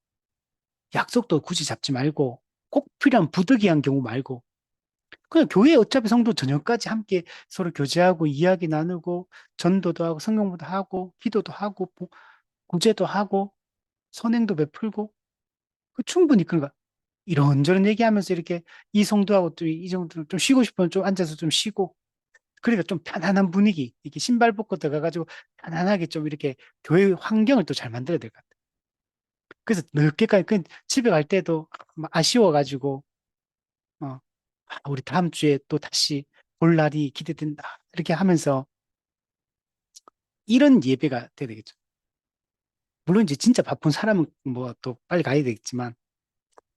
약속도 굳이 잡지 말고 꼭 필요한 부득이한 경우 말고 그냥 교회 어차피 성도 저녁까지 함께 서로 교제하고 이야기 나누고 전도도 하고 성경도 하고 기도도 하고 구제도 하고 선행도 베풀고 그 충분히 그런 거 이런저런 얘기하면서 이렇게 이 성도하고 또 이 정도 좀 쉬고 싶으면 좀 앉아서 좀 쉬고 그러니까 좀 편안한 분위기 이렇게 신발 벗고 들어가가지고 편안하게 좀 이렇게 교회 환경을 또 잘 만들어야 될 것 같아요. 그래서 늦게까지 집에 갈 때도 막 아쉬워가지고 우리 다음 주에 또 다시 볼 날이 기대된다 이렇게 하면서 이런 예배가 돼야 되겠죠. 물론 이제 진짜 바쁜 사람은 뭐 또 빨리 가야 되겠지만,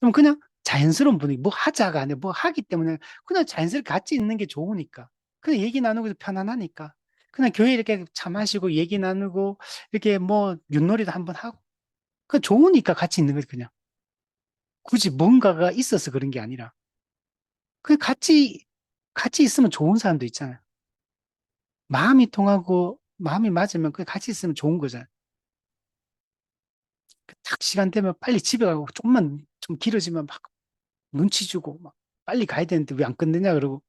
좀 그냥 자연스러운 분위기, 뭐 하자가 아니라 뭐 하기 때문에 그냥 자연스럽게 같이 있는 게 좋으니까. 그냥 얘기 나누고 편안하니까. 그냥 교회 이렇게 차 마시고 얘기 나누고 이렇게 뭐 윷놀이도 한번 하고. 그 좋으니까 같이 있는 거지, 그냥. 굳이 뭔가가 있어서 그런 게 아니라. 그 같이 있으면 좋은 사람도 있잖아요. 마음이 통하고 마음이 맞으면 그 같이 있으면 좋은 거잖아요. 딱 시간 되면 빨리 집에 가고 좀만 좀 길어지면 막 눈치 주고 막 빨리 가야 되는데 왜 안 끝내냐 그러고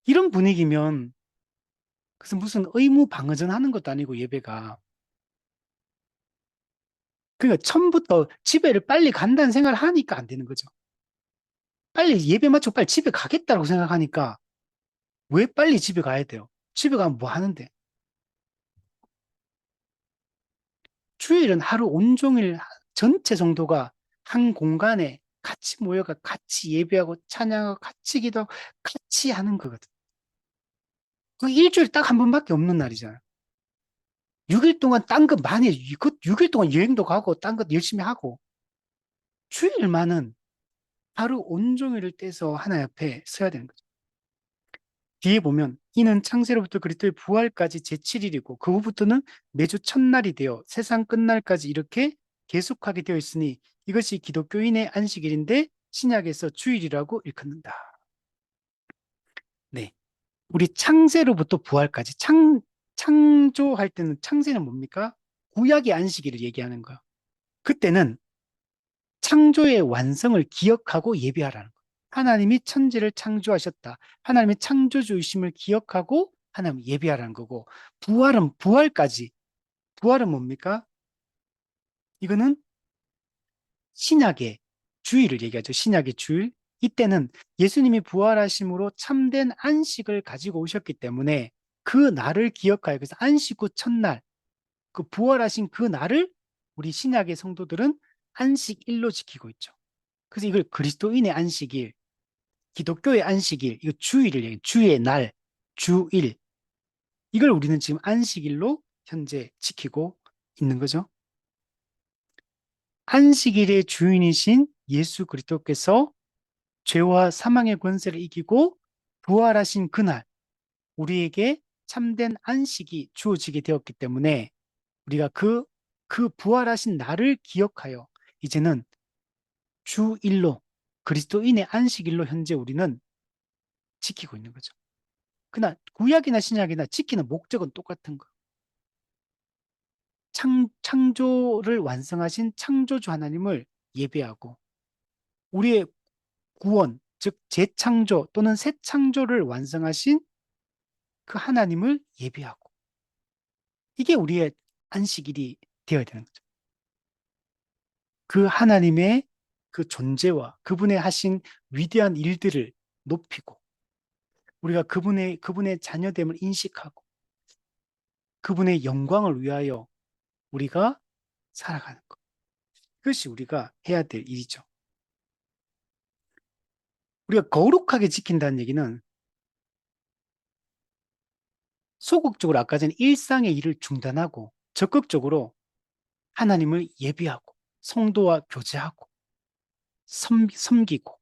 이런 분위기면 그래서 무슨 의무 방어전 하는 것도 아니고 예배가 그러니까 처음부터 집에를 빨리 간다는 생각을 하니까 안 되는 거죠. 빨리 예배 마치고 빨리 집에 가겠다고 생각하니까 왜 빨리 집에 가야 돼요? 집에 가면 뭐 하는데? 주일은 하루 온종일 전체 성도가 한 공간에 같이 모여가 같이 예배하고 찬양하고 같이 기도하고 같이 하는 거거든. 그 일주일에 딱 한 번밖에 없는 날이잖아요. 6일 동안 딴 거 많이, 그 6일 동안 여행도 가고 딴 것 열심히 하고 주일만은 하루 온종일을 떼서 하나님 앞에 서야 되는 거죠. 뒤에 보면 이는 창세로부터 그리스도의 부활까지 제7일이고 그 후부터는 매주 첫날이 되어 세상 끝날까지 이렇게 계속하게 되어 있으니 이것이 기독교인의 안식일인데 신약에서 주일이라고 일컫는다. 네. 우리 창세로부터 부활까지 창조할 때는 창세는 뭡니까? 구약의 안식일을 얘기하는 거야. 그때는 창조의 완성을 기억하고 예배하라는 거예요. 하나님이 천지를 창조하셨다. 하나님의 창조주이심을 기억하고 하나님 예배하라는 거고, 부활까지. 부활은 뭡니까? 이거는 신약의 주일을 얘기하죠. 신약의 주일. 이때는 예수님이 부활하심으로 참된 안식을 가지고 오셨기 때문에 그 날을 기억하여, 그래서 안식 후 첫날, 그 부활하신 그 날을 우리 신약의 성도들은 안식일로 지키고 있죠. 그래서 이걸 그리스도인의 안식일, 기독교의 안식일, 이거 주일을 얘기해요. 주의 날, 주일. 이걸 우리는 지금 안식일로 현재 지키고 있는 거죠. 안식일의 주인이신 예수 그리스도께서 죄와 사망의 권세를 이기고 부활하신 그날, 우리에게 참된 안식이 주어지게 되었기 때문에 우리가 그 부활하신 날을 기억하여 이제는 주일로, 그리스도인의 안식일로 현재 우리는 지키고 있는 거죠. 그러나 구약이나 신약이나 지키는 목적은 똑같은 거. 창조를 완성하신 창조주 하나님을 예배하고 우리의 구원, 즉 재창조 또는 새 창조를 완성하신 그 하나님을 예배하고 이게 우리의 안식일이 되어야 되는 거죠. 그 하나님의 그 존재와 그분의 하신 위대한 일들을 높이고 우리가 그분의 자녀됨을 인식하고 그분의 영광을 위하여 우리가 살아가는 것. 그것이 우리가 해야 될 일이죠. 우리가 거룩하게 지킨다는 얘기는 소극적으로 아까 전에 일상의 일을 중단하고 적극적으로 하나님을 예비하고 성도와 교제하고 섬기고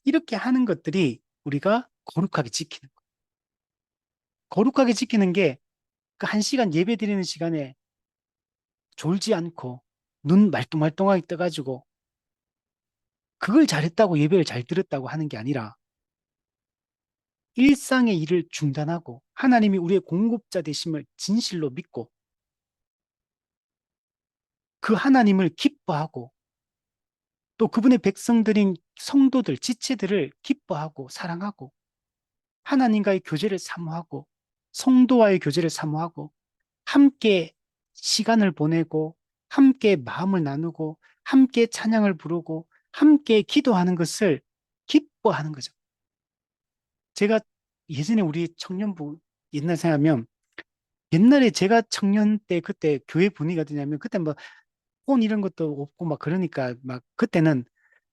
이렇게 하는 것들이 우리가 거룩하게 지키는 거. 거룩하게 지키는 게 그 한 시간 예배 드리는 시간에 졸지 않고 눈 말똥말똥하게 떠가지고 그걸 잘했다고 예배를 잘 드렸다고 하는 게 아니라 일상의 일을 중단하고 하나님이 우리의 공급자 되심을 진실로 믿고 그 하나님을 기뻐하고 또 그분의 백성들인 성도들, 지체들을 기뻐하고 사랑하고 하나님과의 교제를 사모하고 성도와의 교제를 사모하고 함께 시간을 보내고 함께 마음을 나누고 함께 찬양을 부르고 함께 기도하는 것을 기뻐하는 거죠. 제가 예전에 우리 청년부 옛날 생각하면 옛날에 제가 청년 때 그때 교회 분위기가 어떠냐면 그때 뭐 폰 이런 것도 없고 막 그러니까 막 그때는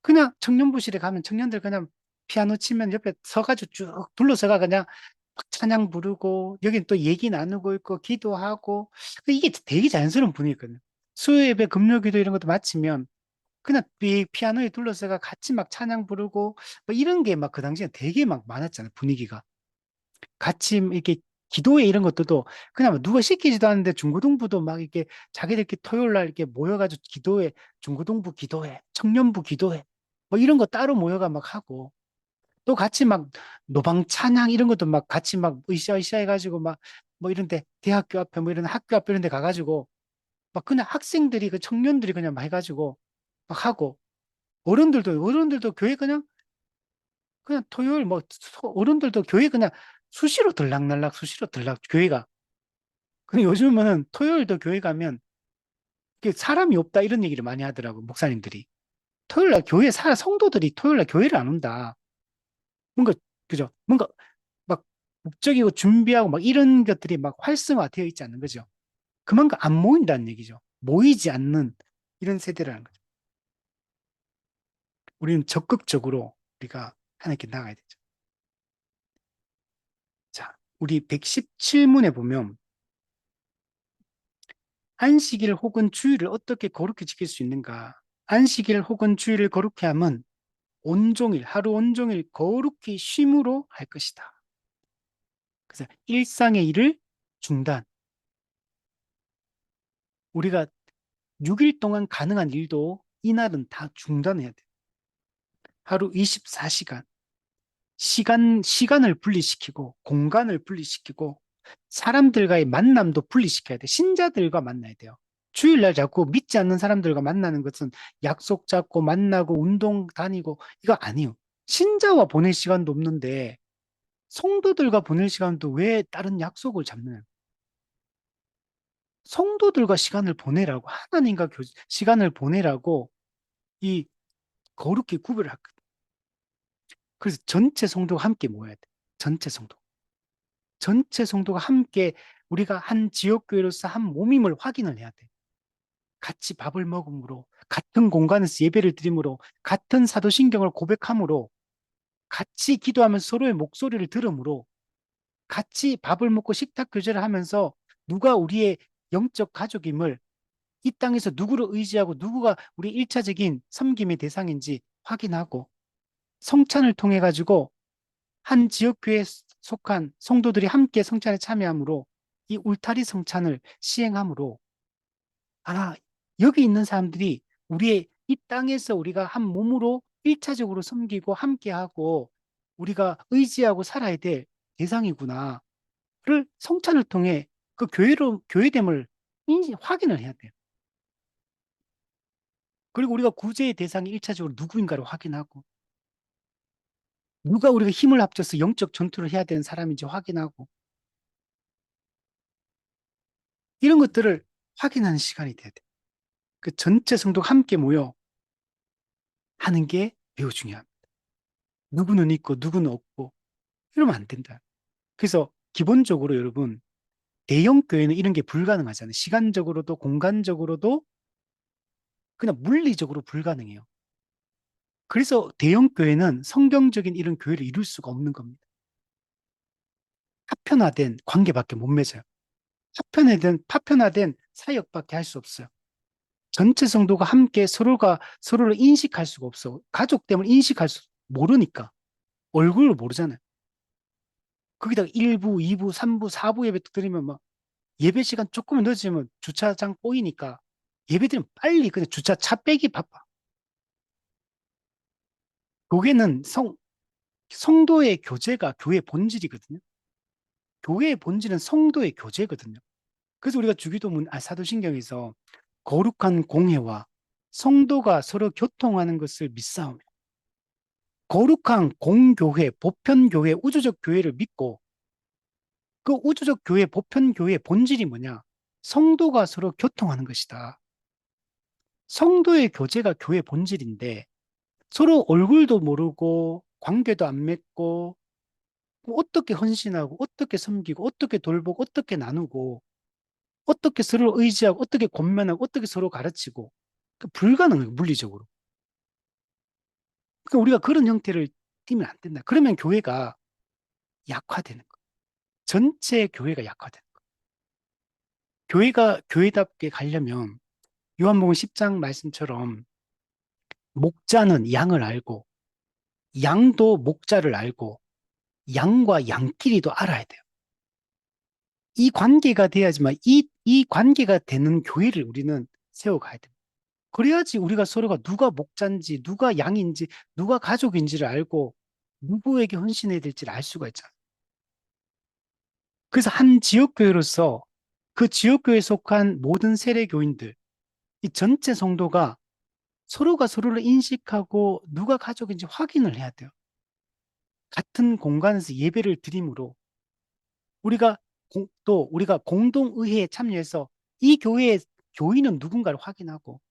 그냥 청년부실에 가면 청년들 그냥 피아노 치면 옆에 서가지고 쭉 둘러서가 그냥 막 찬양 부르고 여긴 또 얘기 나누고 있고 기도하고 이게 되게 자연스러운 분위기거든요. 수요 예배 금요 기도 이런 것도 마치면 그냥 피아노에 둘러서가 같이 막 찬양 부르고 뭐 이런 게 막 그 당시에 되게 막 많았잖아요. 분위기가. 같이 이렇게 기도회 이런 것들도 그냥 뭐 누가 시키지도 않는데 중고등부도 막 이렇게 자기들끼리 토요일 날 이렇게 모여가지고 기도회, 중고등부 기도회, 청년부 기도회 뭐 이런 거 따로 모여가 막 하고 또 같이 막 노방 찬양 이런 것도 막 같이 막 으쌰으쌰 해가지고 막 뭐 이런 데, 대학교 앞에 뭐 이런 학교 앞에 이런 데 가가지고 막 그냥 학생들이, 그 청년들이 그냥 막 해가지고 막 하고, 어른들도 교회 그냥 토요일 뭐 어른들도 교회 그냥 수시로 들락날락 수시로 들락 교회가. 근데 요즘은 토요일도 교회 가면 이게 사람이 없다 이런 얘기를 많이 하더라고, 목사님들이. 토요일 날 교회 성도들이 토요일 날 교회를 안 온다. 뭔가, 그죠? 뭔가 막 목적이고 준비하고 막 이런 것들이 막 활성화되어 있지 않는 거죠. 그만큼 안 모인다는 얘기죠. 모이지 않는 이런 세대라는 거죠. 우리는 적극적으로 우리가 하나님께 나가야 되죠. 자, 우리 117문에 보면 안식일 혹은 주일을 어떻게 거룩히 지킬 수 있는가? 안식일 혹은 주일을 거룩히 함은 온종일, 하루 온종일 거룩히 쉼으로 할 것이다. 그래서 일상의 일을 중단. 우리가 6일 동안 가능한 일도 이날은 다 중단해야 돼. 하루 24시간. 시간을 분리시키고, 공간을 분리시키고, 사람들과의 만남도 분리시켜야 돼. 신자들과 만나야 돼요. 주일날 자꾸 믿지 않는 사람들과 만나는 것은 약속 잡고 만나고 운동 다니고 이거 아니에요. 신자와 보낼 시간도 없는데 성도들과 보낼 시간도 왜 다른 약속을 잡느냐. 성도들과 시간을 보내라고, 하나님과 시간을 보내라고 이 거룩히 구별을 하거든. 그래서 전체 성도가 함께 모여야 돼. 전체 성도. 전체 성도가 함께 우리가 한 지역교회로서 한 몸임을 확인을 해야 돼. 같이 밥을 먹음으로, 같은 공간에서 예배를 드림으로, 같은 사도신경을 고백함으로, 같이 기도하면서 서로의 목소리를 들음으로, 같이 밥을 먹고 식탁 교제를 하면서 누가 우리의 영적 가족임을, 이 땅에서 누구를 의지하고 누구가 우리 일차적인 섬김의 대상인지 확인하고, 성찬을 통해 가지고 한 지역교회에 속한 성도들이 함께 성찬에 참여함으로 이 울타리 성찬을 시행함으로, 아, 여기 있는 사람들이 우리의 이 땅에서 우리가 한 몸으로 일차적으로 섬기고 함께하고 우리가 의지하고 살아야 될 대상이구나를 성찬을 통해 그 교회됨을 확인을 해야 돼요. 그리고 우리가 구제의 대상이 일차적으로 누구인가를 확인하고, 누가 우리가 힘을 합쳐서 영적 전투를 해야 되는 사람인지 확인하고, 이런 것들을 확인하는 시간이 돼야 돼. 그 전체 성도가 함께 모여 하는 게 매우 중요합니다. 누구는 있고 누구는 없고 이러면 안 된다. 그래서 기본적으로 여러분, 대형 교회는 이런 게 불가능하잖아요. 시간적으로도 공간적으로도 그냥 물리적으로 불가능해요. 그래서 대형 교회는 성경적인 이런 교회를 이룰 수가 없는 겁니다. 파편화된 관계밖에 못 맺어요. 파편화된 사역밖에 할 수 없어요. 전체 성도가 함께 서로가 서로를 인식할 수가 없어. 가족됨을 인식할 수 모르니까. 얼굴을 모르잖아요. 거기다가 1부, 2부, 3부, 4부 예배 드리면 막 예배 시간 조금 늦으면 주차장 꼬이니까 예배 드리면 빨리 그냥 주차차 빼기 바빠. 교회는 성도의 교제가 교회의 본질이거든요. 교회의 본질은 성도의 교제거든요. 그래서 우리가 사도신경에서 거룩한 공회와 성도가 서로 교통하는 것을 믿사오며 거룩한 공교회, 보편교회, 우주적 교회를 믿고 그 우주적 교회, 보편교회의 본질이 뭐냐? 성도가 서로 교통하는 것이다. 성도의 교제가 교회의 본질인데 서로 얼굴도 모르고 관계도 안 맺고 어떻게 헌신하고 어떻게 섬기고 어떻게 돌보고 어떻게 나누고 어떻게 서로 의지하고 어떻게 권면하고 어떻게 서로 가르치고 불가능해요, 물리적으로. 그러니까 우리가 그런 형태를 띠면 안 된다. 그러면 교회가 약화되는 거예요. 전체 교회가 약화되는 거예요. 교회가 교회답게 가려면 요한복음 10장 말씀처럼 목자는 양을 알고 양도 목자를 알고 양과 양끼리도 알아야 돼요. 이 관계가 돼야지만 이 관계가 되는 교회를 우리는 세워가야 됩니다. 그래야지 우리가 서로가 누가 목자인지, 누가 양인지, 누가 가족인지를 알고 누구에게 헌신해야 될지를 알 수가 있잖아요. 그래서 한 지역교회로서 그 지역교회에 속한 모든 세례교인들, 이 전체 성도가 서로가 서로를 인식하고 누가 가족인지 확인을 해야 돼요. 같은 공간에서 예배를 드림으로 우리가 또 우리가 공동의회에 참여해서 이 교회의 교인은 누군가를 확인하고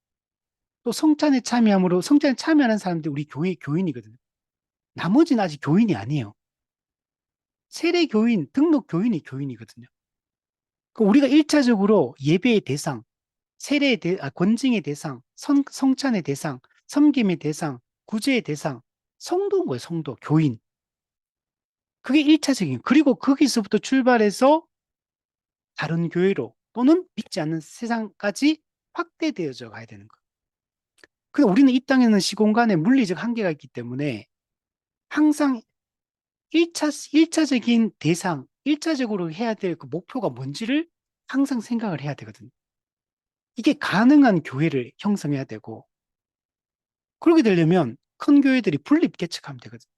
또 성찬에 참여함으로 성찬에 참여하는 사람들이 우리 교회 교인이거든요. 나머지는 아직 교인이 아니에요. 세례 교인, 등록 교인이 교인이거든요. 그 우리가 1차적으로 예배의 대상, 권징의 대상, 성찬의 대상, 섬김의 대상, 구제의 대상, 성도인 거예요, 성도, 교인. 그게 1차적인. 그리고 거기서부터 출발해서 다른 교회로 또는 믿지 않는 세상까지 확대되어져 가야 되는 거예요. 근데 우리는 이 땅에는 시공간에 물리적 한계가 있기 때문에 항상 1차적인 대상, 1차적으로 해야 될 그 목표가 뭔지를 항상 생각을 해야 되거든요. 이게 가능한 교회를 형성해야 되고, 그렇게 되려면 큰 교회들이 분립 개척하면 되거든요.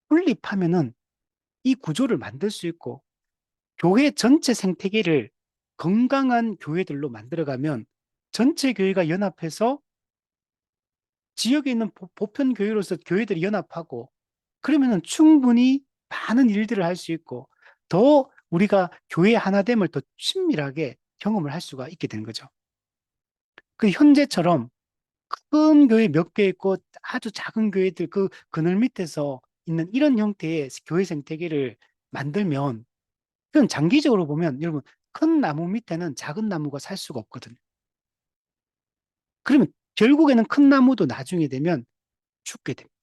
분립하면은 이 구조를 만들 수 있고, 교회 전체 생태계를 건강한 교회들로 만들어가면 전체 교회가 연합해서 지역에 있는 보편 교회로서 교회들이 연합하고 그러면은 충분히 많은 일들을 할 수 있고 더 우리가 교회 하나됨을 더 친밀하게 경험을 할 수가 있게 되는 거죠. 그 현재처럼 큰 교회 몇 개 있고 아주 작은 교회들 그 그늘 밑에서 있는 이런 형태의 교회 생태계를 만들면 그건 장기적으로 보면 여러분 큰 나무 밑에는 작은 나무가 살 수가 없거든요. 그러면 결국에는 큰 나무도 나중에 되면 죽게 됩니다.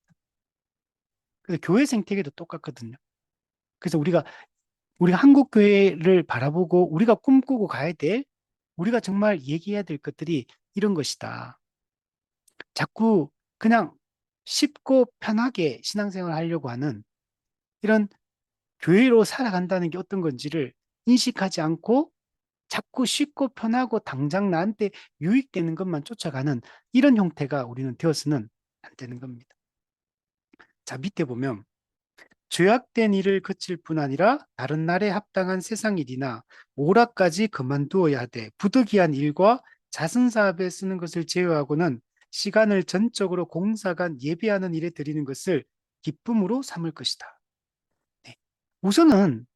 그래서 교회 생태계도 똑같거든요. 그래서 우리가 한국 교회를 바라보고 우리가 꿈꾸고 가야 될 우리가 정말 얘기해야 될 것들이 이런 것이다. 자꾸 그냥 쉽고 편하게 신앙생활을 하려고 하는 이런 교회로 살아간다는 게 어떤 건지를 인식하지 않고 자꾸 쉽고 편하고 당장 나한테 유익되는 것만 쫓아가는 이런 형태가 우리는 되어서는 안 되는 겁니다. 자, 밑에 보면 죄악된 일을 그칠 뿐 아니라 다른 날에 합당한 세상 일이나 오락까지 그만두어야 하되 부득이한 일과 자선사업에 쓰는 것을 제외하고는 시간을 전적으로 공사간 예배하는 일에 드리는 것을 기쁨으로 삼을 것이다. 네. 우선은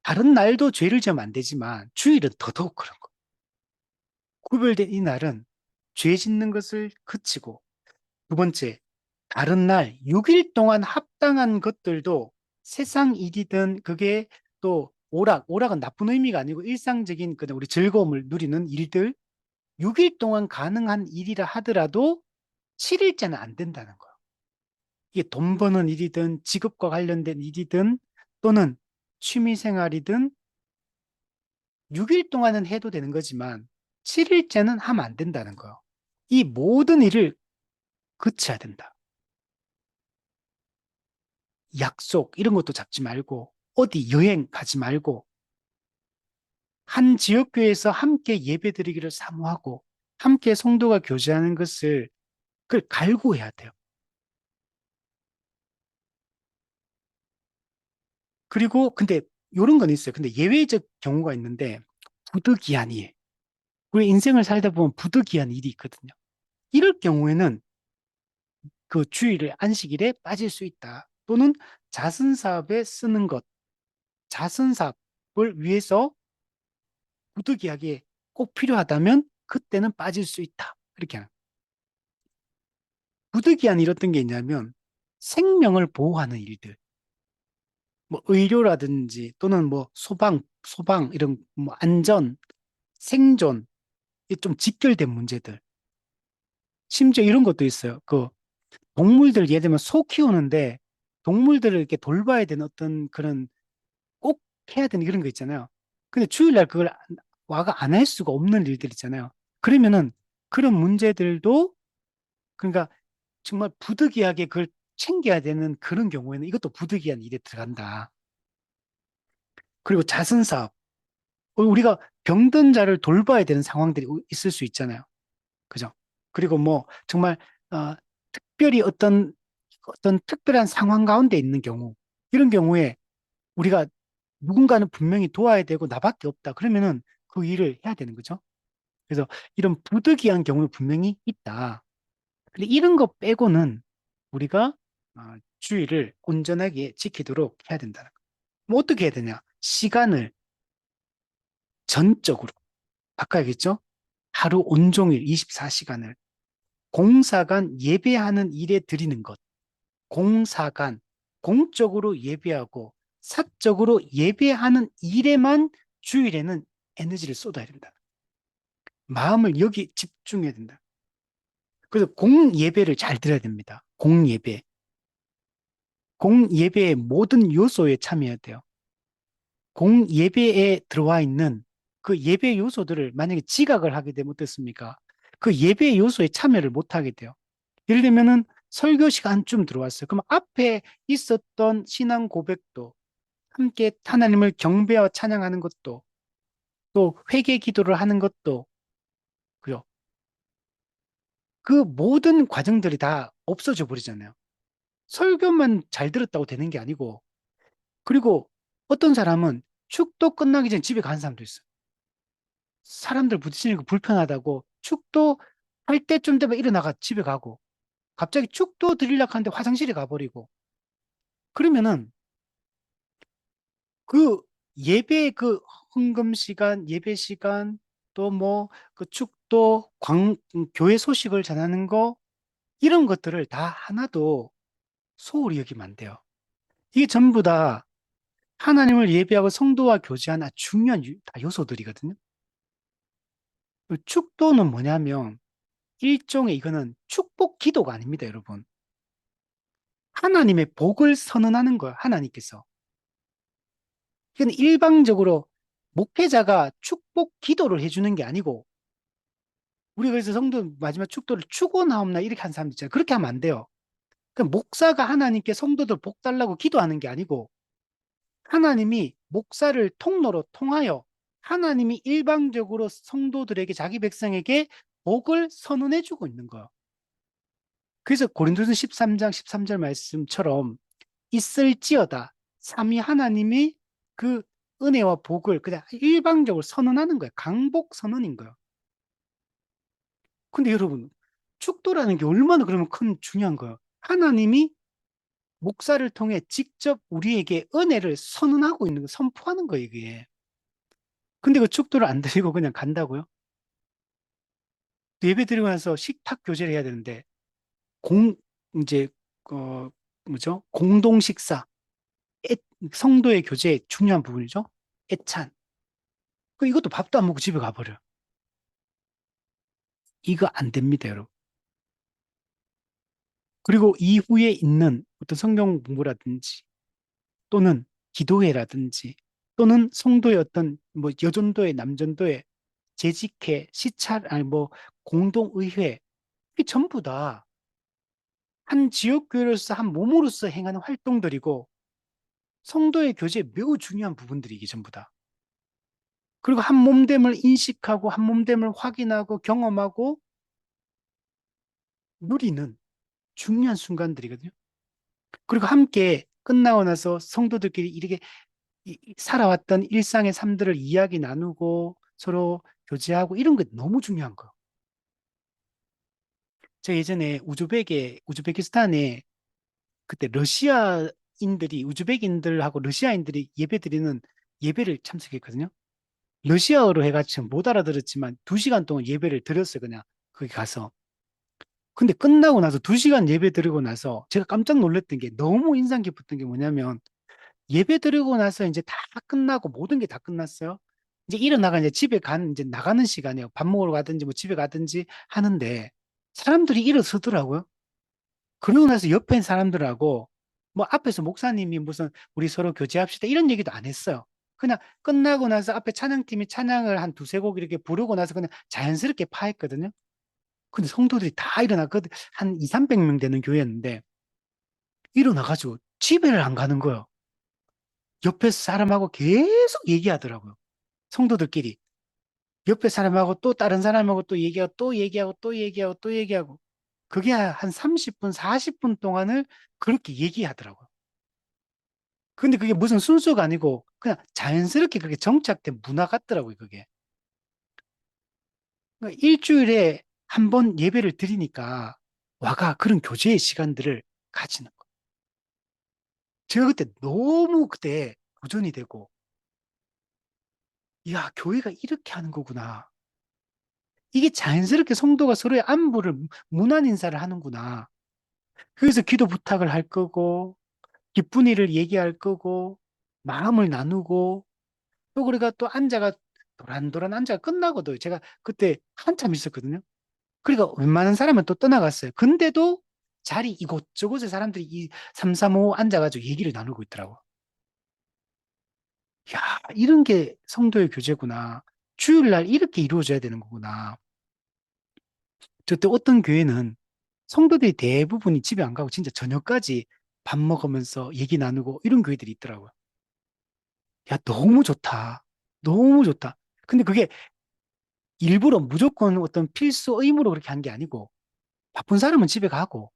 다른 날도 죄를 지으면 안 되지만 주일은 더더욱 그런 거. 구별된 이 날은 죄 짓는 것을 그치고 두 번째, 다른 날 6일 동안 합당한 것들도 세상 일이든 그게 또 오락은 나쁜 의미가 아니고 일상적인 그냥 우리 즐거움을 누리는 일들 6일 동안 가능한 일이라 하더라도 7일째는 안 된다는 거예요. 이게 돈 버는 일이든 직업과 관련된 일이든 또는 취미 생활이든 6일 동안은 해도 되는 거지만 7일째는 하면 안 된다는 거예요. 이 모든 일을 그쳐야 된다. 약속 이런 것도 잡지 말고 어디 여행 가지 말고 한 지역교회에서 함께 예배드리기를 사모하고 함께 성도가 교제하는 것을 그걸 갈구해야 돼요. 그리고 근데 이런 건 있어요. 근데 예외적 경우가 있는데 부득이한 일. 우리 인생을 살다 보면 부득이한 일이 있거든요. 이럴 경우에는 그 주일을 안식일에 빠질 수 있다. 또는 자선사업에 쓰는 것, 자선사업을 위해서 부득이하게 꼭 필요하다면 그때는 빠질 수 있다. 이렇게 하는. 부득이한 일 어떤 게 있냐면 생명을 보호하는 일들, 뭐 의료라든지 또는 뭐 소방 이런 뭐 안전, 생존, 좀 직결된 문제들. 심지어 이런 것도 있어요. 그 동물들 예를 들면 소 키우는데 동물들을 이렇게 돌봐야 되는 어떤 그런 꼭 해야 되는 이런 거 있잖아요. 근데 주일날 그걸 와가 안 할 수가 없는 일들 있잖아요. 그러면은 그런 문제들도 그러니까 정말 부득이하게 그걸 챙겨야 되는 그런 경우에는 이것도 부득이한 일에 들어간다. 그리고 자선사업. 우리가 병든 자를 돌봐야 되는 상황들이 있을 수 있잖아요. 그죠? 그리고 뭐 정말 특별히 어떤 특별한 상황 가운데 있는 경우 이런 경우에 우리가 누군가는 분명히 도와야 되고 나밖에 없다. 그러면은 그 일을 해야 되는 거죠. 그래서 이런 부득이한 경우는 분명히 있다. 근데 이런 거 빼고는 우리가 주의를 온전하게 지키도록 해야 된다는 거. 뭐 어떻게 해야 되냐? 시간을 전적으로 바꿔야겠죠? 하루 온종일 24시간을 공사간 예배하는 일에 드리는 것. 공사간, 공적으로 예배하고 사적으로 예배하는 일에만 주일에는 에너지를 쏟아야 된다. 마음을 여기 집중해야 된다. 그래서 공예배를 잘 드려야 됩니다. 공예배. 공예배의 모든 요소에 참여해야 돼요. 공예배에 들어와 있는 그 예배 요소들을 만약에 지각을 하게 되면 어떻습니까? 그 예배 요소에 참여를 못 하게 돼요. 예를 들면은 설교 시간쯤 들어왔어요. 그럼 앞에 있었던 신앙 고백도 함께 하나님을 경배와 찬양하는 것도 또 회개 기도를 하는 것도 그요. 그 모든 과정들이 다 없어져 버리잖아요. 설교만 잘 들었다고 되는 게 아니고 그리고 어떤 사람은 축도 끝나기 전에 집에 가는 사람도 있어요. 사람들 부딪히는 거 불편하다고 축도 할 때쯤 되면 일어나가 집에 가고 갑자기 축도 드리려고 하는데 화장실에 가버리고 그러면은 그 예배 그 헌금 시간, 예배 시간 또 뭐 그 축도 교회 소식을 전하는 거 이런 것들을 다 하나도 소홀히 여기면 안 돼요. 이게 전부 다 하나님을 예배하고 성도와 교제하는 아주 중요한 다 요소들이거든요. 그 축도는 뭐냐면 일종의 이거는 축복 기도가 아닙니다, 여러분. 하나님의 복을 선언하는 거예요, 하나님께서. 이건 일방적으로 목회자가 축복 기도를 해주는 게 아니고, 우리 그래서 성도 마지막 축도를 축원하옵나 이렇게 하는 사람들 있잖아요. 그렇게 하면 안 돼요. 그 목사가 하나님께 성도들 복 달라고 기도하는 게 아니고, 하나님이 목사를 통로로 통하여 하나님이 일방적으로 성도들에게 자기 백성에게 복을 선언해 주고 있는 거예요. 그래서 고린도서 13장 13절 말씀처럼 있을지어다. 삼위 하나님이 그 은혜와 복을 그냥 일방적으로 선언하는 거예요. 강복 선언인 거예요. 근데 여러분, 축도라는 게 얼마나 그러면 큰 중요한 거예요. 하나님이 목사를 통해 직접 우리에게 은혜를 선언하고 있는 거, 선포하는 거예요, 이게. 근데 그 축도를 안 드리고 그냥 간다고요? 예배 드리고 나서 식탁 교제를 해야 되는데, 공, 이제, 뭐죠? 공동 식사. 애- 성도의 교제의 중요한 부분이죠. 애찬. 이것도 밥도 안 먹고 집에 가버려. 이거 안 됩니다, 여러분. 그리고 이후에 있는 어떤 성경 공부라든지 또는 기도회라든지 또는 성도의 어떤 뭐 여전도회, 남전도회, 재직회, 시찰, 아니 뭐 공동의회 이게 전부 다 한 지역교회로서 한 몸으로서 행하는 활동들이고 성도의 교제에 매우 중요한 부분들이 이게 전부 다. 그리고 한 몸됨을 인식하고 한 몸됨을 확인하고 경험하고 누리는 중요한 순간들이거든요. 그리고 함께 끝나고 나서 성도들끼리 이렇게 살아왔던 일상의 삶들을 이야기 나누고 서로 교제하고 이런 게 너무 중요한 거예요. 제가 예전에 우즈베키스탄에 그때 러시아인들이 우즈베키인들하고 러시아인들이 예배드리는 예배를 참석했거든요. 러시아어로 해가지고 못 알아들었지만 2시간 동안 예배를 드렸어요, 그냥 거기 가서. 근데 끝나고 나서 2시간 예배 드리고 나서 제가 깜짝 놀랐던 게 너무 인상 깊었던 게 뭐냐면 예배 드리고 나서 이제 다 끝나고 모든 게 다 끝났어요. 이제 일어나가 이제 집에 이제 나가는 시간이에요. 밥 먹으러 가든지 뭐 집에 가든지 하는데 사람들이 일어서더라고요. 그러고 나서 옆에 있는 사람들하고 뭐 앞에서 목사님이 무슨 우리 서로 교제합시다 이런 얘기도 안 했어요. 그냥 끝나고 나서 앞에 찬양팀이 찬양을 한 두세 곡 이렇게 부르고 나서 그냥 자연스럽게 파했거든요. 근데 성도들이 다 일어났거든. 한 2, 300명 되는 교회였는데 일어나가지고 집에를 안 가는 거예요. 옆에 사람하고 계속 얘기하더라고요. 성도들끼리. 옆에 사람하고 또 다른 사람하고 또 얘기하고 또 얘기하고 또 얘기하고 또 얘기하고 그게 한 30분, 40분 동안을 그렇게 얘기하더라고요. 근데 그게 무슨 순서가 아니고 그냥 자연스럽게 그렇게 정착된 문화 같더라고요, 그게. 그러니까 일주일에 한 번 예배를 드리니까 와가 그런 교제의 시간들을 가지는 거예요. 제가 그때 너무 그때 도전이 되고, 야, 교회가 이렇게 하는 거구나. 이게 자연스럽게 성도가 서로의 안부를 문안 인사를 하는구나. 그래서 기도 부탁을 할 거고, 기쁜 일을 얘기할 거고, 마음을 나누고, 또 우리가 또 앉아가 도란도란 앉아가 끝나거든요. 제가 그때 한참 있었거든요. 그러니까 웬만한 사람은 또 떠나갔어요. 근데도 자리 이곳저곳에 사람들이 이 335 앉아가지고 얘기를 나누고 있더라고. 야, 이런 게 성도의 교제구나. 주일날 이렇게 이루어져야 되는 거구나. 저때 어떤 교회는 성도들이 대부분이 집에 안 가고 진짜 저녁까지 밥 먹으면서 얘기 나누고 이런 교회들이 있더라고요. 야, 너무 좋다. 너무 좋다. 근데 그게 일부러 무조건 어떤 필수 의무로 그렇게 한 게 아니고 바쁜 사람은 집에 가고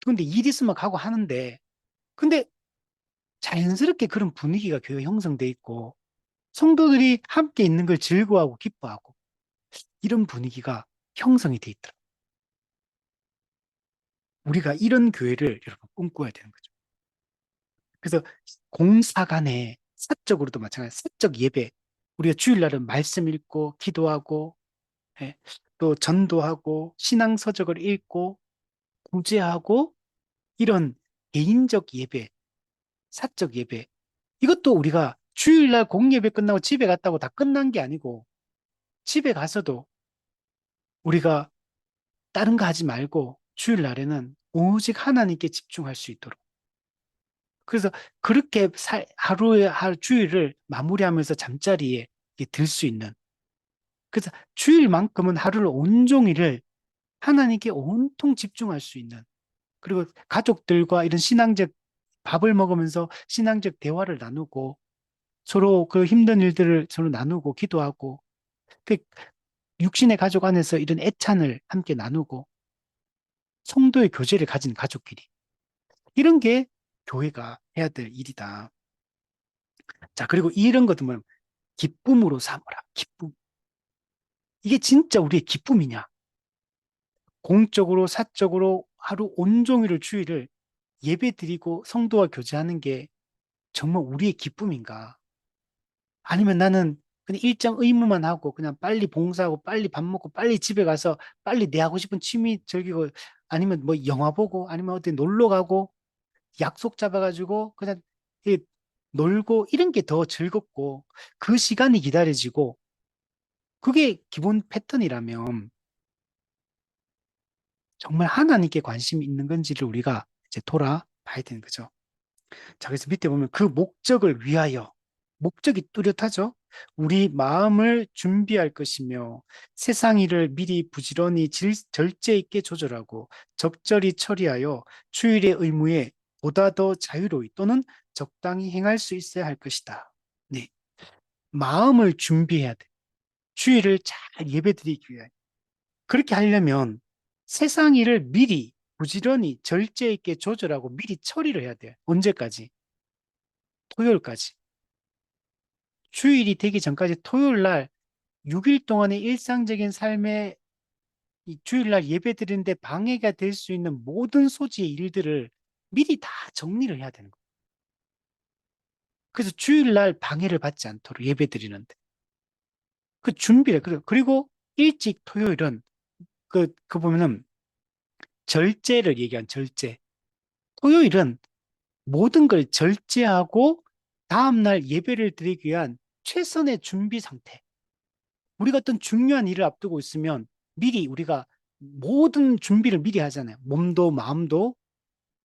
근데 일 있으면 가고 하는데 근데 자연스럽게 그런 분위기가 교회 형성돼 있고 성도들이 함께 있는 걸 즐거워하고 기뻐하고 이런 분위기가 형성이 돼 있더라. 우리가 이런 교회를 여러분 꿈꿔야 되는 거죠. 그래서 공사 간에 사적으로도 마찬가지, 사적 예배. 우리가 주일날은 말씀 읽고 기도하고 예, 또 전도하고 신앙서적을 읽고 구제하고 이런 개인적 예배, 사적 예배. 이것도 우리가 주일날 공예배 끝나고 집에 갔다고 다 끝난 게 아니고 집에 가서도 우리가 다른 거 하지 말고 주일날에는 오직 하나님께 집중할 수 있도록. 그래서 그렇게 하루에 하루 주일을 마무리하면서 잠자리에 들 수 있는. 그래서 주일만큼은 하루를 온종일을 하나님께 온통 집중할 수 있는. 그리고 가족들과 이런 신앙적 밥을 먹으면서 신앙적 대화를 나누고 서로 그 힘든 일들을 서로 나누고 기도하고 그 육신의 가족 안에서 이런 애찬을 함께 나누고 성도의 교제를 가진 가족끼리 이런 게 교회가 해야 될 일이다. 자, 그리고 이런 것도 뭐 기쁨으로 삼으라. 기쁨. 이게 진짜 우리의 기쁨이냐? 공적으로 사적으로 하루 온종일을 주일을 예배드리고 성도와 교제하는 게 정말 우리의 기쁨인가? 아니면 나는 그냥 일정 의무만 하고 그냥 빨리 봉사하고 빨리 밥 먹고 빨리 집에 가서 빨리 내 하고 싶은 취미 즐기고 아니면 뭐 영화 보고 아니면 어디 놀러 가고 약속 잡아가지고 그냥 이 놀고 이런 게 더 즐겁고 그 시간이 기다려지고 그게 기본 패턴이라면 정말 하나님께 관심이 있는 건지를 우리가 이제 돌아봐야 되는 거죠. 자, 그래서 밑에 보면 그 목적을 위하여 목적이 뚜렷하죠. 우리 마음을 준비할 것이며 세상 일을 미리 부지런히 절제 있게 조절하고 적절히 처리하여 주일의 의무에 보다 더 자유로이 또는 적당히 행할 수 있어야 할 것이다. 네, 마음을 준비해야 돼. 주일을 잘 예배드리기 위해. 그렇게 하려면 세상 일을 미리 부지런히 절제 있게 조절하고 미리 처리를 해야 돼. 언제까지? 토요일까지. 주일이 되기 전까지 토요일 날 6일 동안의 일상적인 삶에 이 주일 날 예배 드리는데 방해가 될 수 있는 모든 소지의 일들을 미리 다 정리를 해야 되는 거예요. 그래서 주일 날 방해를 받지 않도록 예배 드리는데 그 준비를 그리고 일찍 토요일은 그 보면은 절제를 얘기한 절제. 토요일은 모든 걸 절제하고 다음날 예배를 드리기 위한 최선의 준비 상태. 우리가 어떤 중요한 일을 앞두고 있으면 미리 우리가 모든 준비를 미리 하잖아요. 몸도 마음도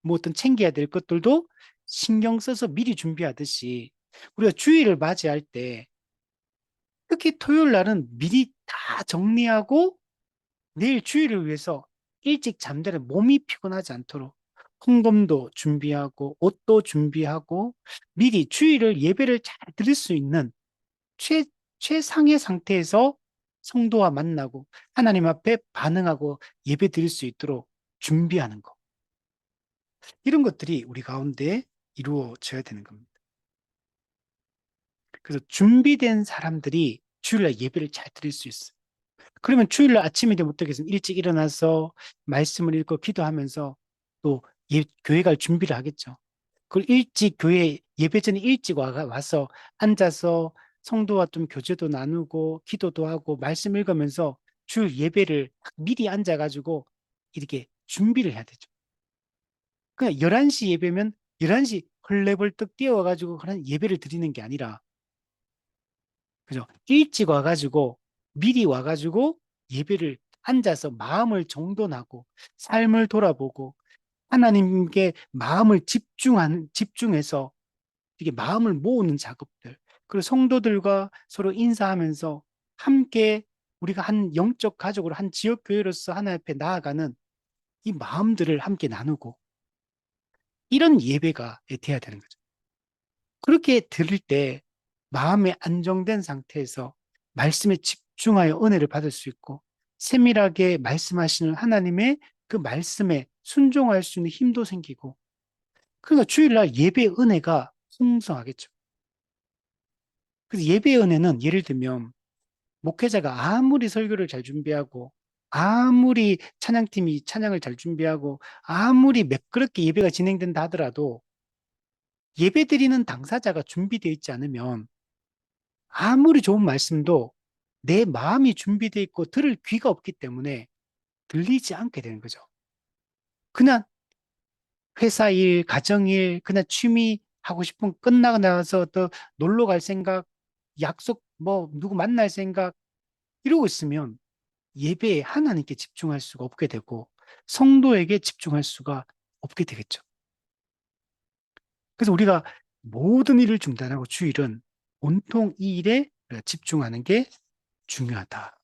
뭐 어떤 챙겨야 될 것들도 신경 써서 미리 준비하듯이 우리가 주일을 맞이할 때 특히 토요일 날은 미리 다 정리하고 내일 주일을 위해서 일찍 잠자는 몸이 피곤하지 않도록 헌금도 준비하고 옷도 준비하고 미리 주일을 예배를 잘 드릴 수 있는 최, 최상의 상태에서 성도와 만나고 하나님 앞에 반응하고 예배 드릴 수 있도록 준비하는 것. 이런 것들이 우리 가운데 이루어져야 되는 겁니다. 그래서 준비된 사람들이 주일날 예배를 잘 드릴 수 있어요. 그러면 주일날 아침이 되면 어떻겠습니까? 일찍 일어나서 말씀을 읽고 기도하면서 또 교회 갈 준비를 하겠죠. 그리고 일찍 교회 예배 전에 일찍 와서 앉아서 성도와 좀 교제도 나누고 기도도 하고 말씀 읽으면서 주일 예배를 미리 앉아가지고 이렇게 준비를 해야 되죠. 그냥 11시 예배면 11시 헐레벌떡 뛰어와가지고 그런 예배를 드리는 게 아니라, 그죠? 일찍 와가지고 미리 와가지고 예배를 앉아서 마음을 정돈하고 삶을 돌아보고 하나님께 마음을 집중해서 이게 마음을 모으는 작업들. 그리고 성도들과 서로 인사하면서 함께 우리가 한 영적 가족으로 한 지역 교회로서 하나님 앞에 나아가는 이 마음들을 함께 나누고 이런 예배가 돼야 되는 거죠. 그렇게 들을 때 마음이 안정된 상태에서 말씀에 집중하여 은혜를 받을 수 있고 세밀하게 말씀하시는 하나님의 그 말씀에 순종할 수 있는 힘도 생기고, 그러니까 주일날 예배 은혜가 풍성하겠죠. 그래서 예배 은혜는 예를 들면 목회자가 아무리 설교를 잘 준비하고 아무리 찬양팀이 찬양을 잘 준비하고 아무리 매끄럽게 예배가 진행된다 하더라도 예배 드리는 당사자가 준비되어 있지 않으면 아무리 좋은 말씀도 내 마음이 준비되어 있고 들을 귀가 없기 때문에 들리지 않게 되는 거죠. 그냥 회사 일, 가정 일, 그냥 취미 하고 싶은 끝나고 나서 또 놀러 갈 생각, 약속 뭐 누구 만날 생각 이러고 있으면 예배에 하나님께 집중할 수가 없게 되고 성도에게 집중할 수가 없게 되겠죠. 그래서 우리가 모든 일을 중단하고 주일은 온통 이 일에 집중하는 게 중요하다.